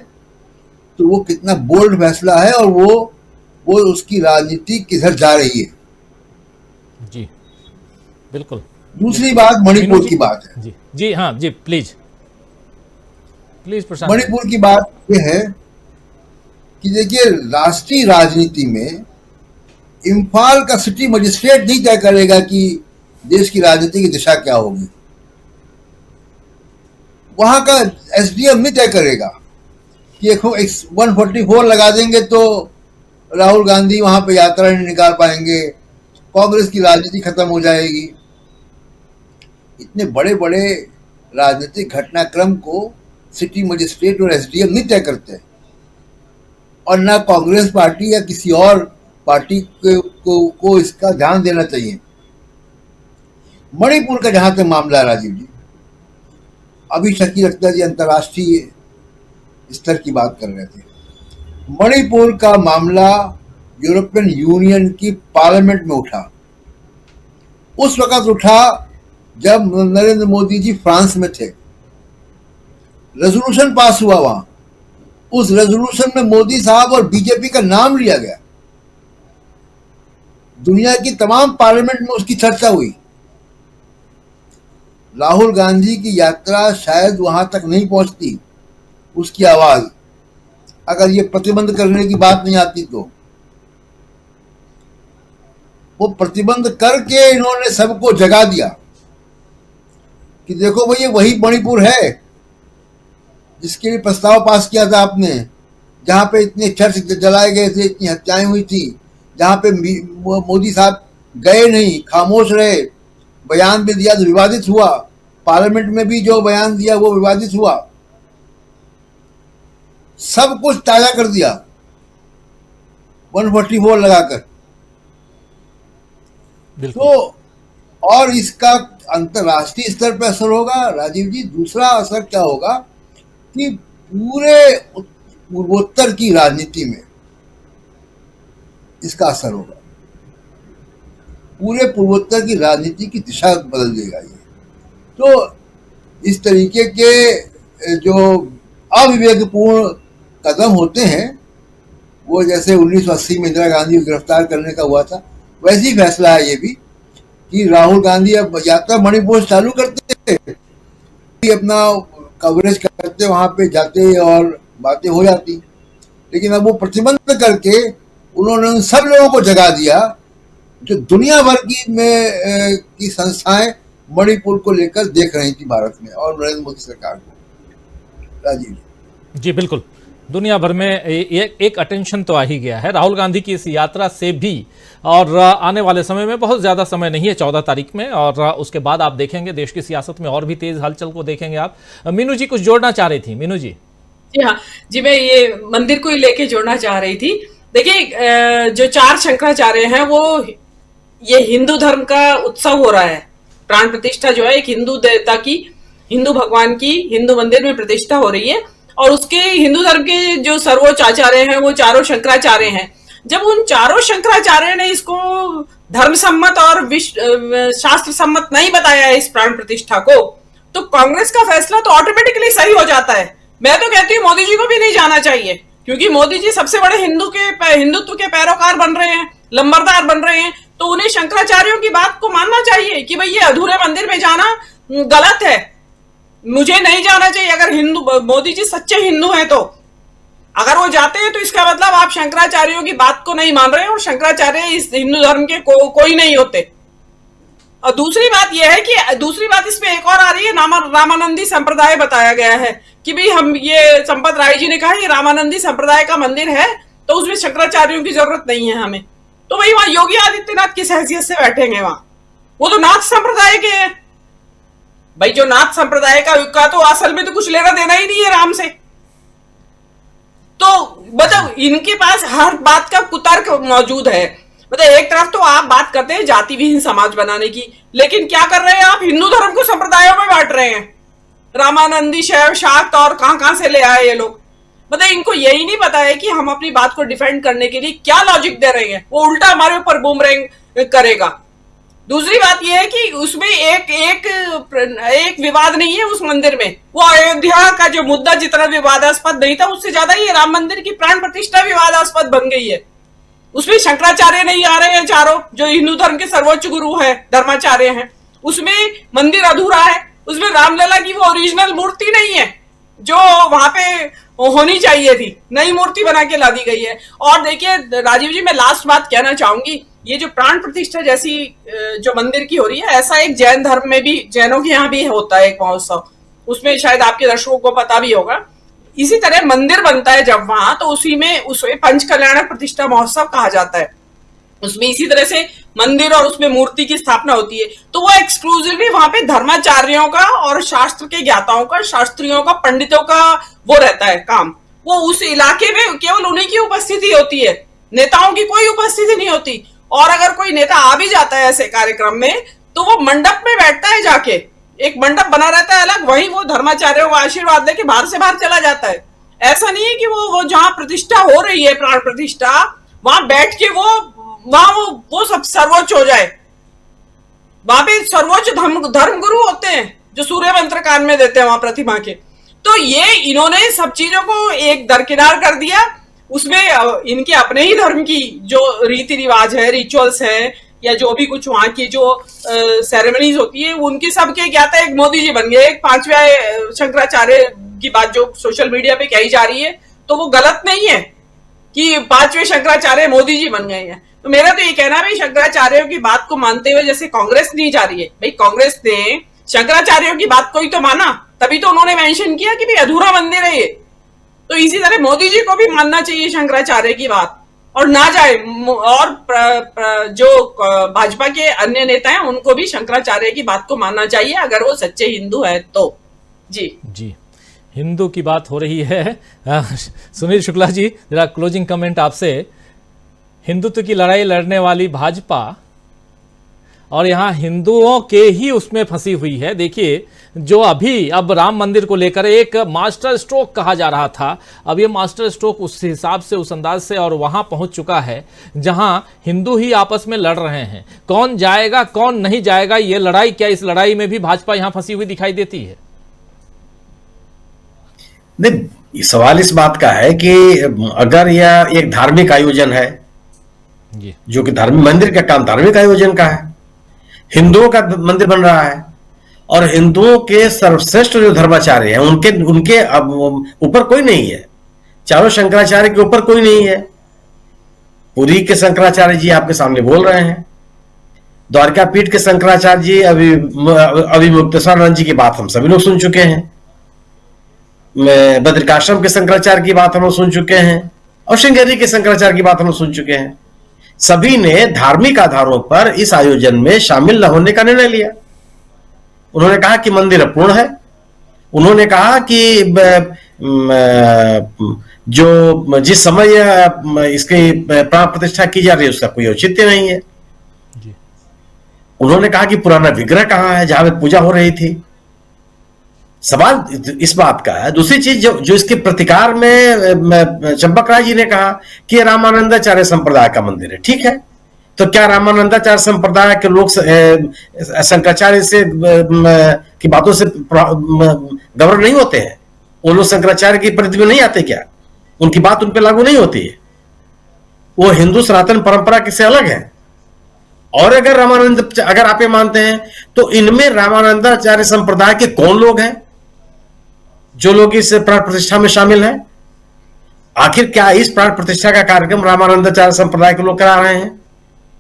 तो वो कितना बोल्ड फैसला है और वो उसकी राजनीति किधर जा रही है। जी बिल्कुल। दूसरी बात मणिपुर की बात है। जी जी हाँ जी, प्लीज प्रशांत। मणिपुर की बात ये है कि देखिए, राष्ट्रीय राजनीति में इम्फाल का सिटी मजिस्ट्रेट नहीं तय करेगा कि देश की राजनीति की दिशा क्या होगी। वहां का एसडीएम नहीं तय करेगा कि 144 लगा देंगे तो राहुल गांधी वहां पे यात्रा नहीं निकाल पाएंगे, कांग्रेस की राजनीति खत्म हो जाएगी। इतने बड़े बड़े राजनीतिक घटनाक्रम को सिटी मजिस्ट्रेट और एसडीएम नहीं तय करते हैं, और ना कांग्रेस पार्टी या किसी और पार्टी को इसका ध्यान देना चाहिए। मणिपुर का जहां तक मामला है राजीव जी, अभी शकी रखता जी अंतर्राष्ट्रीय स्तर की बात कर रहे थे। मणिपुर का मामला यूरोपियन यूनियन की पार्लियामेंट में उठा, उस वक्त उठा जब नरेंद्र मोदी जी फ्रांस में थे। रेजोल्यूशन पास हुआ वहां, उस रेजोल्यूशन में मोदी साहब और बीजेपी का नाम लिया गया। दुनिया की तमाम पार्लियामेंट में उसकी चर्चा हुई। राहुल गांधी की यात्रा शायद वहां तक नहीं पहुंचती, उसकी आवाज, अगर ये प्रतिबंध करने की बात नहीं आती तो। वो प्रतिबंध करके इन्होंने सबको जगा दिया कि देखो भाई, ये वही मणिपुर है जिसके लिए प्रस्ताव पास किया था आपने, जहां पे इतने चर्च जलाए गए थे, इतनी हत्याएं हुई थी, जहां पे मोदी साहब गए नहीं, खामोश रहे, बयान भी दिया तो विवादित हुआ, पार्लियामेंट में भी जो बयान दिया वो विवादित हुआ, सब कुछ ताजा कर दिया 144 लगाकर। तो और इसका अंतर्राष्ट्रीय स्तर पर असर होगा राजीव जी। दूसरा असर क्या होगा कि पूरे पूर्वोत्तर की राजनीति में इसका असर होगा। पूरे पूर्वोत्तर की राजनीति की दिशा बदल देगा ये। तो इस तरीके के जो अविवेकपूर्ण कदम होते हैं, वो जैसे 1980 में इंदिरा गांधी को गिरफ्तार करने का हुआ था, वैसे ही फैसला है ये भी कि राहुल गांधी अब यात्रा मणिपुर चालू करते, अपना कवरेज करते, वहां पे जाते और बातें हो जाती। लेकिन अब वो प्रतिबंध करके उन्होंने उन सब लोगों को जगा दिया जो दुनिया भर की संस्थाएं मणिपुर को लेकर देख रही थी भारत में और नरेंद्र मोदी सरकार को। राजीव जी बिल्कुल, दुनिया भर में एक अटेंशन तो आ ही गया है राहुल गांधी की इस यात्रा से भी, और आने वाले समय में बहुत ज्यादा समय नहीं है, 14 तारीख में, और उसके बाद आप देखेंगे देश की सियासत में और भी तेज हलचल को देखेंगे आप। मीनू जी कुछ जोड़ना चाह रही थी। मीनू जी। जी हाँ जी, मैं ये मंदिर को ही लेके जोड़ना चाह रही थी। देखिए, जो 4 शंकराचार्य हैं, वो ये हिंदू धर्म का उत्सव हो रहा है। प्राण प्रतिष्ठा जो है एक हिंदू देवता की, हिंदू भगवान की हिंदू मंदिर में प्रतिष्ठा हो रही है, और उसके हिंदू धर्म के जो सर्वोच्च आचार्य हैं वो 4 शंकराचार्य हैं। जब उन 4 शंकराचार्य ने इसको धर्म सम्मत और शास्त्र सम्मत नहीं बताया है इस प्राण प्रतिष्ठा को, तो कांग्रेस का फैसला तो ऑटोमेटिकली सही हो जाता है। मैं तो कहती हूँ मोदी जी को भी नहीं जाना चाहिए, क्योंकि मोदी जी सबसे बड़े हिंदुत्व के पैरोकार बन रहे हैं, लंबरदार बन रहे हैं। तो उन्हें शंकराचार्यों की बात को मानना चाहिए कि भाई ये अधूरे मंदिर में जाना गलत है, मुझे नहीं जाना चाहिए। अगर मोदी जी सच्चे हिंदू हैं, तो अगर वो जाते हैं तो इसका मतलब आप शंकराचार्यों की बात को नहीं मान रहे हैं, और शंकराचार्य इस हिंदू धर्म के कोई नहीं होते। और दूसरी बात यह है कि दूसरी बात इसमें एक और आ रही है, रामानंदी संप्रदाय बताया गया है कि भाई हम, ये संपत राय जी ने कहा ये रामानंदी संप्रदाय का मंदिर है, तो उसमें शंकराचार्यों की जरूरत नहीं है हमें। तो भाई वहां योगी आदित्यनाथ किस हैसियत से बैठेंगे वहां? वो तो नाथ संप्रदाय के हैं भाई। जो नाथ संप्रदाय का तो असल में तो कुछ लेना देना ही नहीं है राम से। तो मतलब इनके पास हर बात का कुतर्क मौजूद है। मतलब एक तरफ तो आप बात करते हैं जाति विहीन समाज बनाने की, लेकिन क्या कर रहे हैं आप? हिंदू धर्म को संप्रदायों में बांट रहे हैं। रामानंदी, शैव, शाक्त और कहां से ले आए ये लोग। मतलब इनको यही नहीं पता है कि हम अपनी बात को डिफेंड करने के लिए क्या लॉजिक दे रहे हैं, वो उल्टा हमारे ऊपर बूमरैंग करेगा। दूसरी बात यह है कि उसमें एक विवाद नहीं है उस मंदिर में। वो अयोध्या का जो मुद्दा जितना विवादास्पद नहीं था, उससे ज्यादा ये राम मंदिर की प्राण प्रतिष्ठा विवादास्पद बन गई है। उसमें शंकराचार्य नहीं आ रहे हैं, 4 जो हिंदू धर्म के सर्वोच्च गुरु है, धर्माचार्य हैं। उसमें मंदिर अधूरा है, उसमें रामलला की वो ओरिजिनल मूर्ति नहीं है जो वहां पे होनी चाहिए थी, नई मूर्ति बना के ला दी गई है। और देखिए राजीव जी, मैं लास्ट बात कहना चाहूंगी, ये जो प्राण प्रतिष्ठा जैसी जो मंदिर की हो रही है, ऐसा एक जैन धर्म में भी, जैनों के यहाँ भी होता है एक महोत्सव, उसमें शायद आपके दर्शकों को पता भी होगा। इसी तरह मंदिर बनता है जब वहां, तो उसे पंचकल्याणक प्रतिष्ठा महोत्सव कहा जाता है। उसमें इसी तरह से मंदिर और उसमें मूर्ति की स्थापना होती है, तो वो एक्सक्लूसिवली वहां पे धर्माचार्यों का और शास्त्र के ज्ञाताओं का, शास्त्रियों का, पंडितों का वो रहता है काम। वो उस इलाके में केवल उन्हीं की उपस्थिति होती है, नेताओं की कोई उपस्थिति नहीं होती। और अगर कोई नेता आ भी जाता है ऐसे कार्यक्रम में तो वो मंडप में बैठता है, जाके एक मंडप बना रहता है अलग, वहीं वो धर्माचार्यों का आशीर्वाद लेके बाहर से बाहर चला जाता है। ऐसा नहीं है कि वो जहां प्रतिष्ठा हो रही है, प्राण प्रतिष्ठा, वहां बैठ के वो सब सर्वोच्च हो जाए। वहां पे सर्वोच्च धर्म गुरु होते हैं जो सूर्य मंत्र कान में देते हैं वहां प्रतिमा के। तो ये इन्होंने सब चीजों को एक दरकिनार कर दिया, उसमें इनके अपने ही धर्म की जो रीति रिवाज है, रिचुअल्स है, या जो भी कुछ वहां की जो सेरेमनीज होती है उनकी सबके क्या था, एक मोदी जी बन गए। एक 5वें शंकराचार्य की बात जो सोशल मीडिया पे कही जा रही है तो वो गलत नहीं है कि 5वें शंकराचार्य मोदी जी बन गए हैं। तो मेरा तो ये कहना है भाई, शंकराचार्यों की बात को मानते हुए जैसे कांग्रेस नहीं जा रही है, भाई कांग्रेस ने शंकराचार्यों की बात को ही तो माना, तभी तो उन्होंने मेंशन किया कि भाई अधूरा मंदिर है ये। तो इसी तरह मोदी जी को भी मानना चाहिए शंकराचार्य की बात, और ना जाए। और जो भाजपा के अन्य नेता हैं उनको भी शंकराचार्य की बात को मानना चाहिए अगर वो सच्चे हिंदू है तो। जी हिंदू की बात हो रही है। सुनील शुक्ला जी, जरा क्लोजिंग कमेंट आपसे। हिंदुत्व की लड़ाई लड़ने वाली भाजपा और यहाँ हिंदुओं के ही उसमें फंसी हुई है। देखिए, जो अब राम मंदिर को लेकर एक मास्टर स्ट्रोक कहा जा रहा था, अब ये मास्टर स्ट्रोक उस हिसाब से, उस अंदाज से और वहां पहुंच चुका है जहां हिंदू ही आपस में लड़ रहे हैं। कौन जाएगा कौन नहीं जाएगा ये लड़ाई, क्या इस लड़ाई में भी भाजपा यहां फंसी हुई दिखाई देती है? नहीं, सवाल इस बात का है कि अगर यह एक धार्मिक आयोजन है, जो कि धार्मिक मंदिर का काम धार्मिक आयोजन का है, हिंदुओं का मंदिर बन रहा है और हिंदुओं के सर्वश्रेष्ठ जो धर्माचार्य हैं उनके अब ऊपर कोई नहीं है, चारों शंकराचार्य के ऊपर कोई नहीं है। पुरी के शंकराचार्य जी आपके सामने बोल रहे हैं, द्वारका पीठ के शंकराचार्य जी अभी मुक्तेश्वरानंद जी की बात हम सभी लोग सुन चुके हैं, बद्रिकाश्रम के शंकराचार्य की बात हम लोग सुन चुके हैं और श्रृंगेरी के शंकराचार्य की बात हम लोग सुन चुके हैं। सभी ने धार्मिक आधारों पर इस आयोजन में शामिल न होने का निर्णय लिया। उन्होंने कहा कि मंदिर अपूर्ण है, उन्होंने कहा कि जो जिस समय इसकी प्राण प्रतिष्ठा की जा रही है उसका कोई औचित्य नहीं है। उन्होंने कहा कि पुराना विग्रह कहां है जहां पे पूजा हो रही थी। सवाल इस बात का है। दूसरी चीज जो इसके प्रतिकार में चंपक राय जी ने कहा कि रामानंदाचार्य संप्रदाय का मंदिर है। ठीक है, तो क्या रामानंदाचार्य संप्रदाय के लोग शंकराचार्य से की बातों से गौरव नहीं होते हैं? वो लोग शंकराचार्य की परिधि में नहीं आते क्या? उनकी बात उन पर लागू नहीं होती है? वो हिंदू सनातन परंपरा से अलग है। और अगर आप ये मानते हैं तो इनमें रामानंदाचार्य संप्रदाय के कौन लोग हैं जो लोग इस प्राण प्रतिष्ठा में शामिल हैं? आखिर क्या इस प्राण प्रतिष्ठा का कार्यक्रम रामानंदाचार्य संप्रदाय के लोग करा रहे हैं?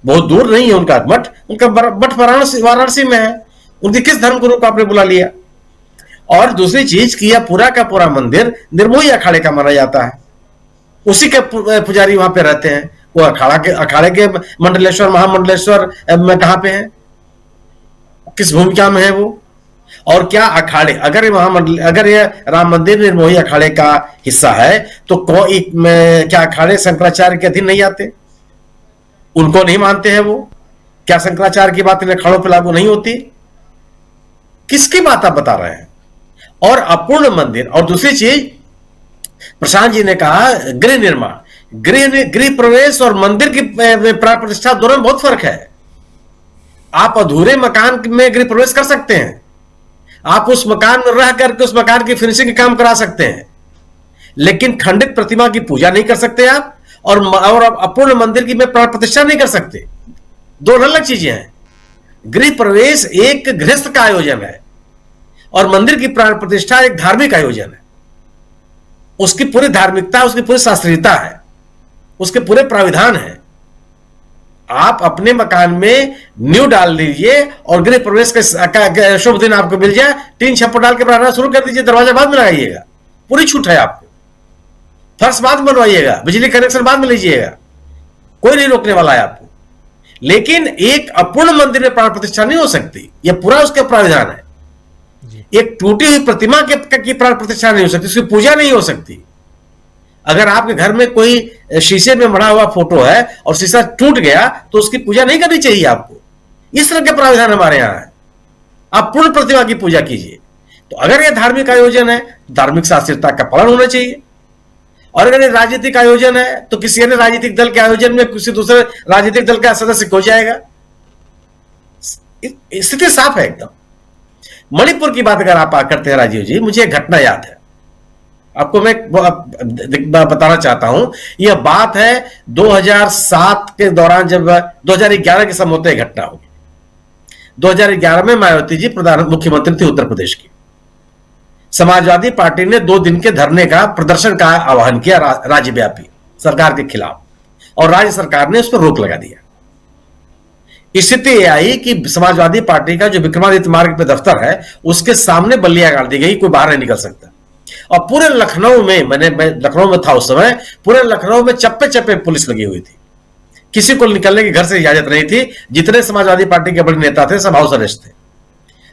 बहुत दूर नहीं है उनका मठ, उनका मठ वाराणसी में है। उनके किस धर्म गुरु को आपने बुला लिया? और दूसरी चीज कि यह पूरा का पूरा मंदिर निर्मोही अखाड़े का माना जाता है, उसी के पुजारी वहां पे रहते हैं। वो अखाड़े के मंडलेश्वर महामंडलेश्वर में कहां पे है, किस भूमिका में है वो? और क्या अखाड़े अगर ये राम मंदिर निर्मोही अखाड़े का हिस्सा है तो क्या अखाड़े शंकराचार्य के अधीन नहीं आते? उनको नहीं मानते हैं वो? क्या शंकराचार्य की बात इन अखाड़ों पर लागू नहीं होती? किसकी बात आप बता रहे हैं? और अपूर्ण मंदिर। और दूसरी चीज, प्रशांत जी ने कहा गृह निर्माण, गृह प्रवेश और मंदिर की प्राण प्रतिष्ठा दोनों में बहुत फर्क है। आप अधूरे मकान में गृह प्रवेश कर सकते हैं, आप उस मकान में रह करके उस मकान की फिनिशिंग का काम करा सकते हैं, लेकिन खंडित प्रतिमा की पूजा नहीं कर सकते आप, और अपूर्ण मंदिर की में प्राण प्रतिष्ठा नहीं कर सकते। दो अलग चीजें हैं। गृह प्रवेश एक गृहस्थ का आयोजन है और मंदिर की प्राण प्रतिष्ठा एक धार्मिक आयोजन है। उसकी पूरी धार्मिकता, उसकी पूरी शास्त्रीयता है, उसके पूरे प्राविधान है। आप अपने मकान में नींव डाल लीजिए और गृह प्रवेश का शुभ दिन आपको मिल जाए, 3 छप्पर डाल के बनाना शुरू कर दीजिए, दरवाजा बाद में लगाइएगा, पूरी छूट है आपको। फर्श बाद में बनवाइएगा, बिजली कनेक्शन बाद में लीजिएगा, कोई नहीं रोकने वाला है आपको। लेकिन एक अपूर्ण मंदिर में प्राण प्रतिष्ठा नहीं हो सकती, यह पूरा उसका प्राविधान है। एक टूटी हुई प्रतिमा की प्राण प्रतिष्ठा नहीं हो सकती, उसकी पूजा नहीं हो सकती। अगर आपके घर में कोई शीशे में बना हुआ फोटो है और शीशा टूट गया तो उसकी पूजा नहीं करनी चाहिए आपको। इस तरह के प्राविधान हमारे यहां है। आप पूर्ण प्रतिमा की पूजा कीजिए। तो अगर यह धार्मिक आयोजन है, धार्मिक शास्त्रीयता का पालन होना चाहिए। और अगर ये राजनीतिक आयोजन है तो किसी अन्य राजनीतिक दल के आयोजन में किसी दूसरे राजनीतिक दल का सदस्य हो जाएगा। स्थिति साफ है एकदम। मणिपुर की बात अगर आप करते हैं राजीव जी, मुझे एक घटना याद है, आपको मैं बताना चाहता हूं। यह बात है 2007 के दौरान, जब 2011 के समय घटना होगी। 2011 में मायावती जी मुख्यमंत्री थी उत्तर प्रदेश की। समाजवादी पार्टी ने 2 दिन के धरने का प्रदर्शन का आह्वान किया राज्यव्यापी सरकार के खिलाफ, और राज्य सरकार ने उस पर रोक लगा दिया। स्थिति यह आई कि समाजवादी पार्टी का जो विक्रमादित्य मार्ग पे दफ्तर है उसके सामने बल्लियां गाड़ दी गई, कोई बाहर नहीं निकल सकता। और पूरे लखनऊ में, मैं लखनऊ में था उस समय, पूरे लखनऊ में चप्पे चप्पे पुलिस लगी हुई थी। किसी को निकलने की घर से इजाजत नहीं थी। जितने समाजवादी पार्टी के बड़े नेता थे सब हाउस अरेस्ट थे।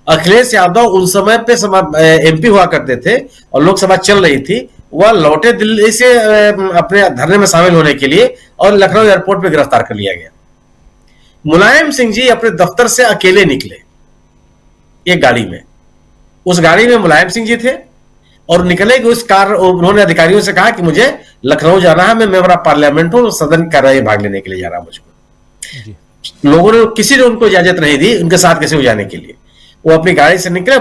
अखिलेश यादव उस समय पे एमपी हुआ करते थे और लोकसभा चल रही थी। वह लौटे दिल्ली से अपने धरने में शामिल होने के लिए और लखनऊ एयरपोर्ट पे गिरफ्तार कर लिया गया। मुलायम सिंह जी अपने दफ्तर से अकेले निकले एक गाड़ी में। उस गाड़ी में मुलायम सिंह जी थे और निकले कि उस कार, उन्होंने अधिकारियों से कहा कि मुझे लखनऊ जाना है, मैं मेंबर ऑफ पार्लियामेंट हूं, सदन की कार्रवाई भाग लेने के लिए जा रहा हूं मुझको। लोगों ने, किसी ने उनको इजाजत नहीं दी उनके साथ किसी को जाने के लिए। वो अपनी गाड़ी से निकले।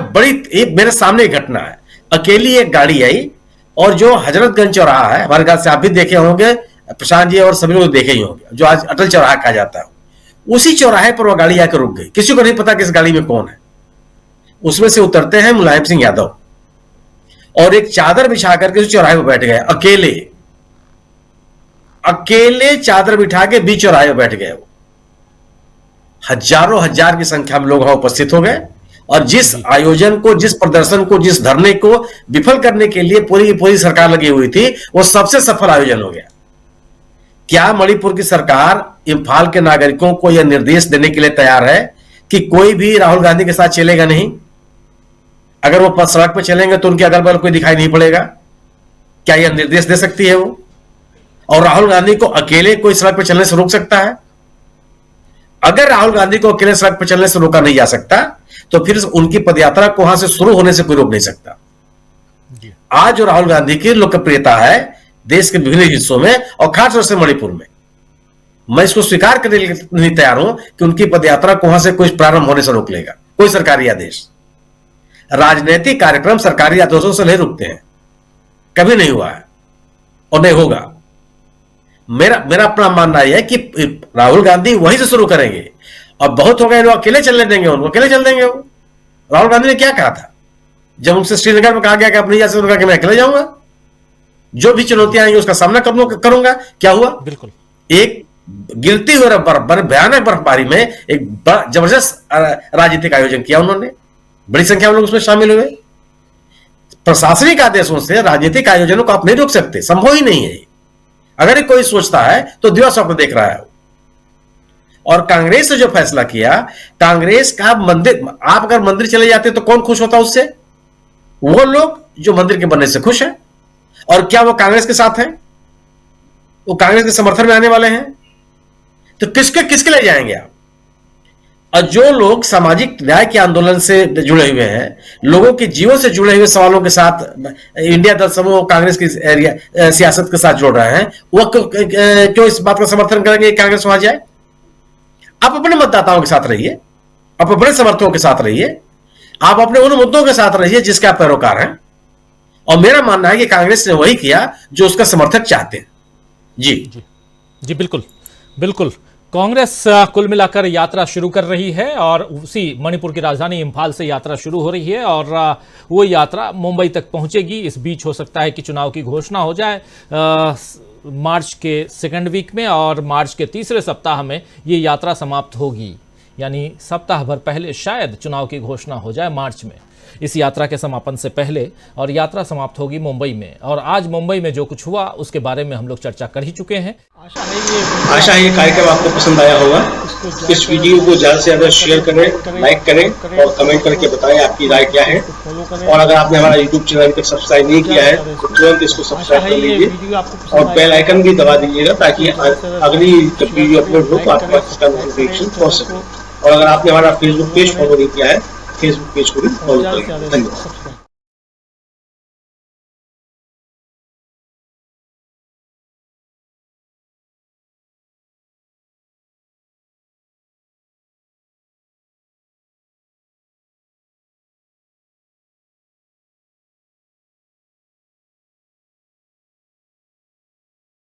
मेरे सामने एक घटना है, अकेली एक गाड़ी आई और जो हजरतगंज चौराहा है, हमारे घर से आप भी देखे होंगे, प्रशांत जी और सभी लोग देखे ही होंगे, जो आज अटल चौराहा कहा जाता है, उसी चौराहे पर वो गाड़ी आकर रुक गई। किसी को नहीं पता कि इस गाड़ी में कौन है। उसमें से उतरते हैं मुलायम सिंह यादव और एक चादर बिछा करके उस चौराहे पर बैठ गए। अकेले चादर बिठा के बीच चौराहे पर बैठ गए। वो हजारों हजार की संख्या में लोग वहां उपस्थित हो गए और जिस आयोजन को, जिस प्रदर्शन को, जिस धरने को विफल करने के लिए पूरी सरकार लगी हुई थी, वो सबसे सफल आयोजन हो गया। क्या मणिपुर की सरकार इंफाल के नागरिकों को यह निर्देश देने के लिए तैयार है कि कोई भी राहुल गांधी के साथ चलेगा नहीं? अगर वो सड़क पर चलेंगे तो उनके अगल बगल कोई दिखाई नहीं पड़ेगा? क्या यह निर्देश दे सकती है वो? और राहुल गांधी को अकेले कोई सड़क पर चलने से रोक सकता है? अगर राहुल गांधी को अकेले सड़क पर चलने से रोका नहीं जा सकता तो फिर उनकी पदयात्रा को वहां से शुरू होने से कोई रोक नहीं सकता। आज जो राहुल गांधी की लोकप्रियता है देश के विभिन्न हिस्सों में और खासतौर से मणिपुर में, मैं इसको स्वीकार करने के लिए नहीं तैयार हूं कि उनकी पदयात्रा को वहां से कोई प्रारंभ होने से रोक लेगा कोई सरकारी आदेश। राजनीतिक कार्यक्रम सरकारी आदेशों से नहीं रुकते हैं, कभी नहीं हुआ है और नहीं होगा। मेरा अपना मानना यह है कि राहुल गांधी वहीं से शुरू करेंगे और बहुत हो गए लोग अकेले चलने देंगे, उनको अकेले चल देंगे। वो राहुल गांधी ने क्या कहा था जब उनसे श्रीनगर में कहा गया कि आप नहीं जा सकते, उन्होंने कहा कि मैं अकेले जाऊंगा, जो भी चुनौतियां आएंगी उसका सामना करूंगा। क्या हुआ? बिल्कुल एक गिरती हुई भयानक बर्फबारी में एक जबरदस्त राजनीतिक आयोजन किया उन्होंने। बड़ी संख्या में लोग उसमें शामिल हुए। प्रशासनिक आदेशों से राजनीतिक आयोजनों को आप नहीं रोक सकते, संभव ही नहीं है। अगर कोई सोचता है तो दिवा स्वप्न देख रहा है। और कांग्रेस ने जो फैसला किया, कांग्रेस का मंदिर, आप अगर मंदिर चले जाते तो कौन खुश होता उससे? वो लोग जो मंदिर के बनने से खुश है। और क्या वो कांग्रेस के साथ हैं? वो कांग्रेस के समर्थन में आने वाले हैं? तो किसके लिए जाएंगे आप? और जो लोग सामाजिक न्याय के आंदोलन से जुड़े हुए हैं, लोगों के जीवन से जुड़े हुए सवालों के साथ इंडिया दल समूह कांग्रेस की सियासत के साथ जोड़ रहे हैं, वो क्यों इस बात का समर्थन करेंगे कि कांग्रेस वहां जाए? आप अपने मतदाताओं के साथ रहिए, आप अपने समर्थकों के साथ रहिए, आप अपने उन मुद्दों के साथ रहिए जिसके आप पैरोकार हैं। और मेरा मानना है कि कांग्रेस ने वही किया जो उसका समर्थक चाहते हैं। जी बिल्कुल बिल्कुल। कांग्रेस कुल मिलाकर यात्रा शुरू कर रही है और उसी मणिपुर की राजधानी इंफाल से यात्रा शुरू हो रही है और वो यात्रा मुंबई तक पहुंचेगी। इस बीच हो सकता है कि चुनाव की घोषणा हो जाए मार्च के सेकेंड वीक में, और मार्च के तीसरे सप्ताह में ये यात्रा समाप्त होगी। यानी सप्ताह भर पहले शायद चुनाव की घोषणा हो जाए मार्च में। इस यात्रा के समापन से पहले और यात्रा समाप्त होगी मुंबई में, और आज मुंबई में जो कुछ हुआ उसके बारे में हम लोग चर्चा कर ही चुके हैं। आशा है ये कार्यक्रम आपको पसंद आया होगा। इस वीडियो को ज्यादा से ज्यादा शेयर करें, लाइक करें और कमेंट करके बताएं आपकी राय क्या है। और अगर आपने हमारा यूट्यूब चैनल को सब्सक्राइब नहीं किया है तो तुरंत इसको सब्सक्राइब कर लीजिए और बेल आइकन भी दबा दीजिएगा ताकि अगली जब वीडियो अपलोड हो तो आपके पास इसका नोटिफिकेशन पहुंच सके। और अगर आपने हमारा फेसबुक पेज फॉलो नहीं किया है, फेसबुक पेज को भी फॉलो करें। धन्यवाद।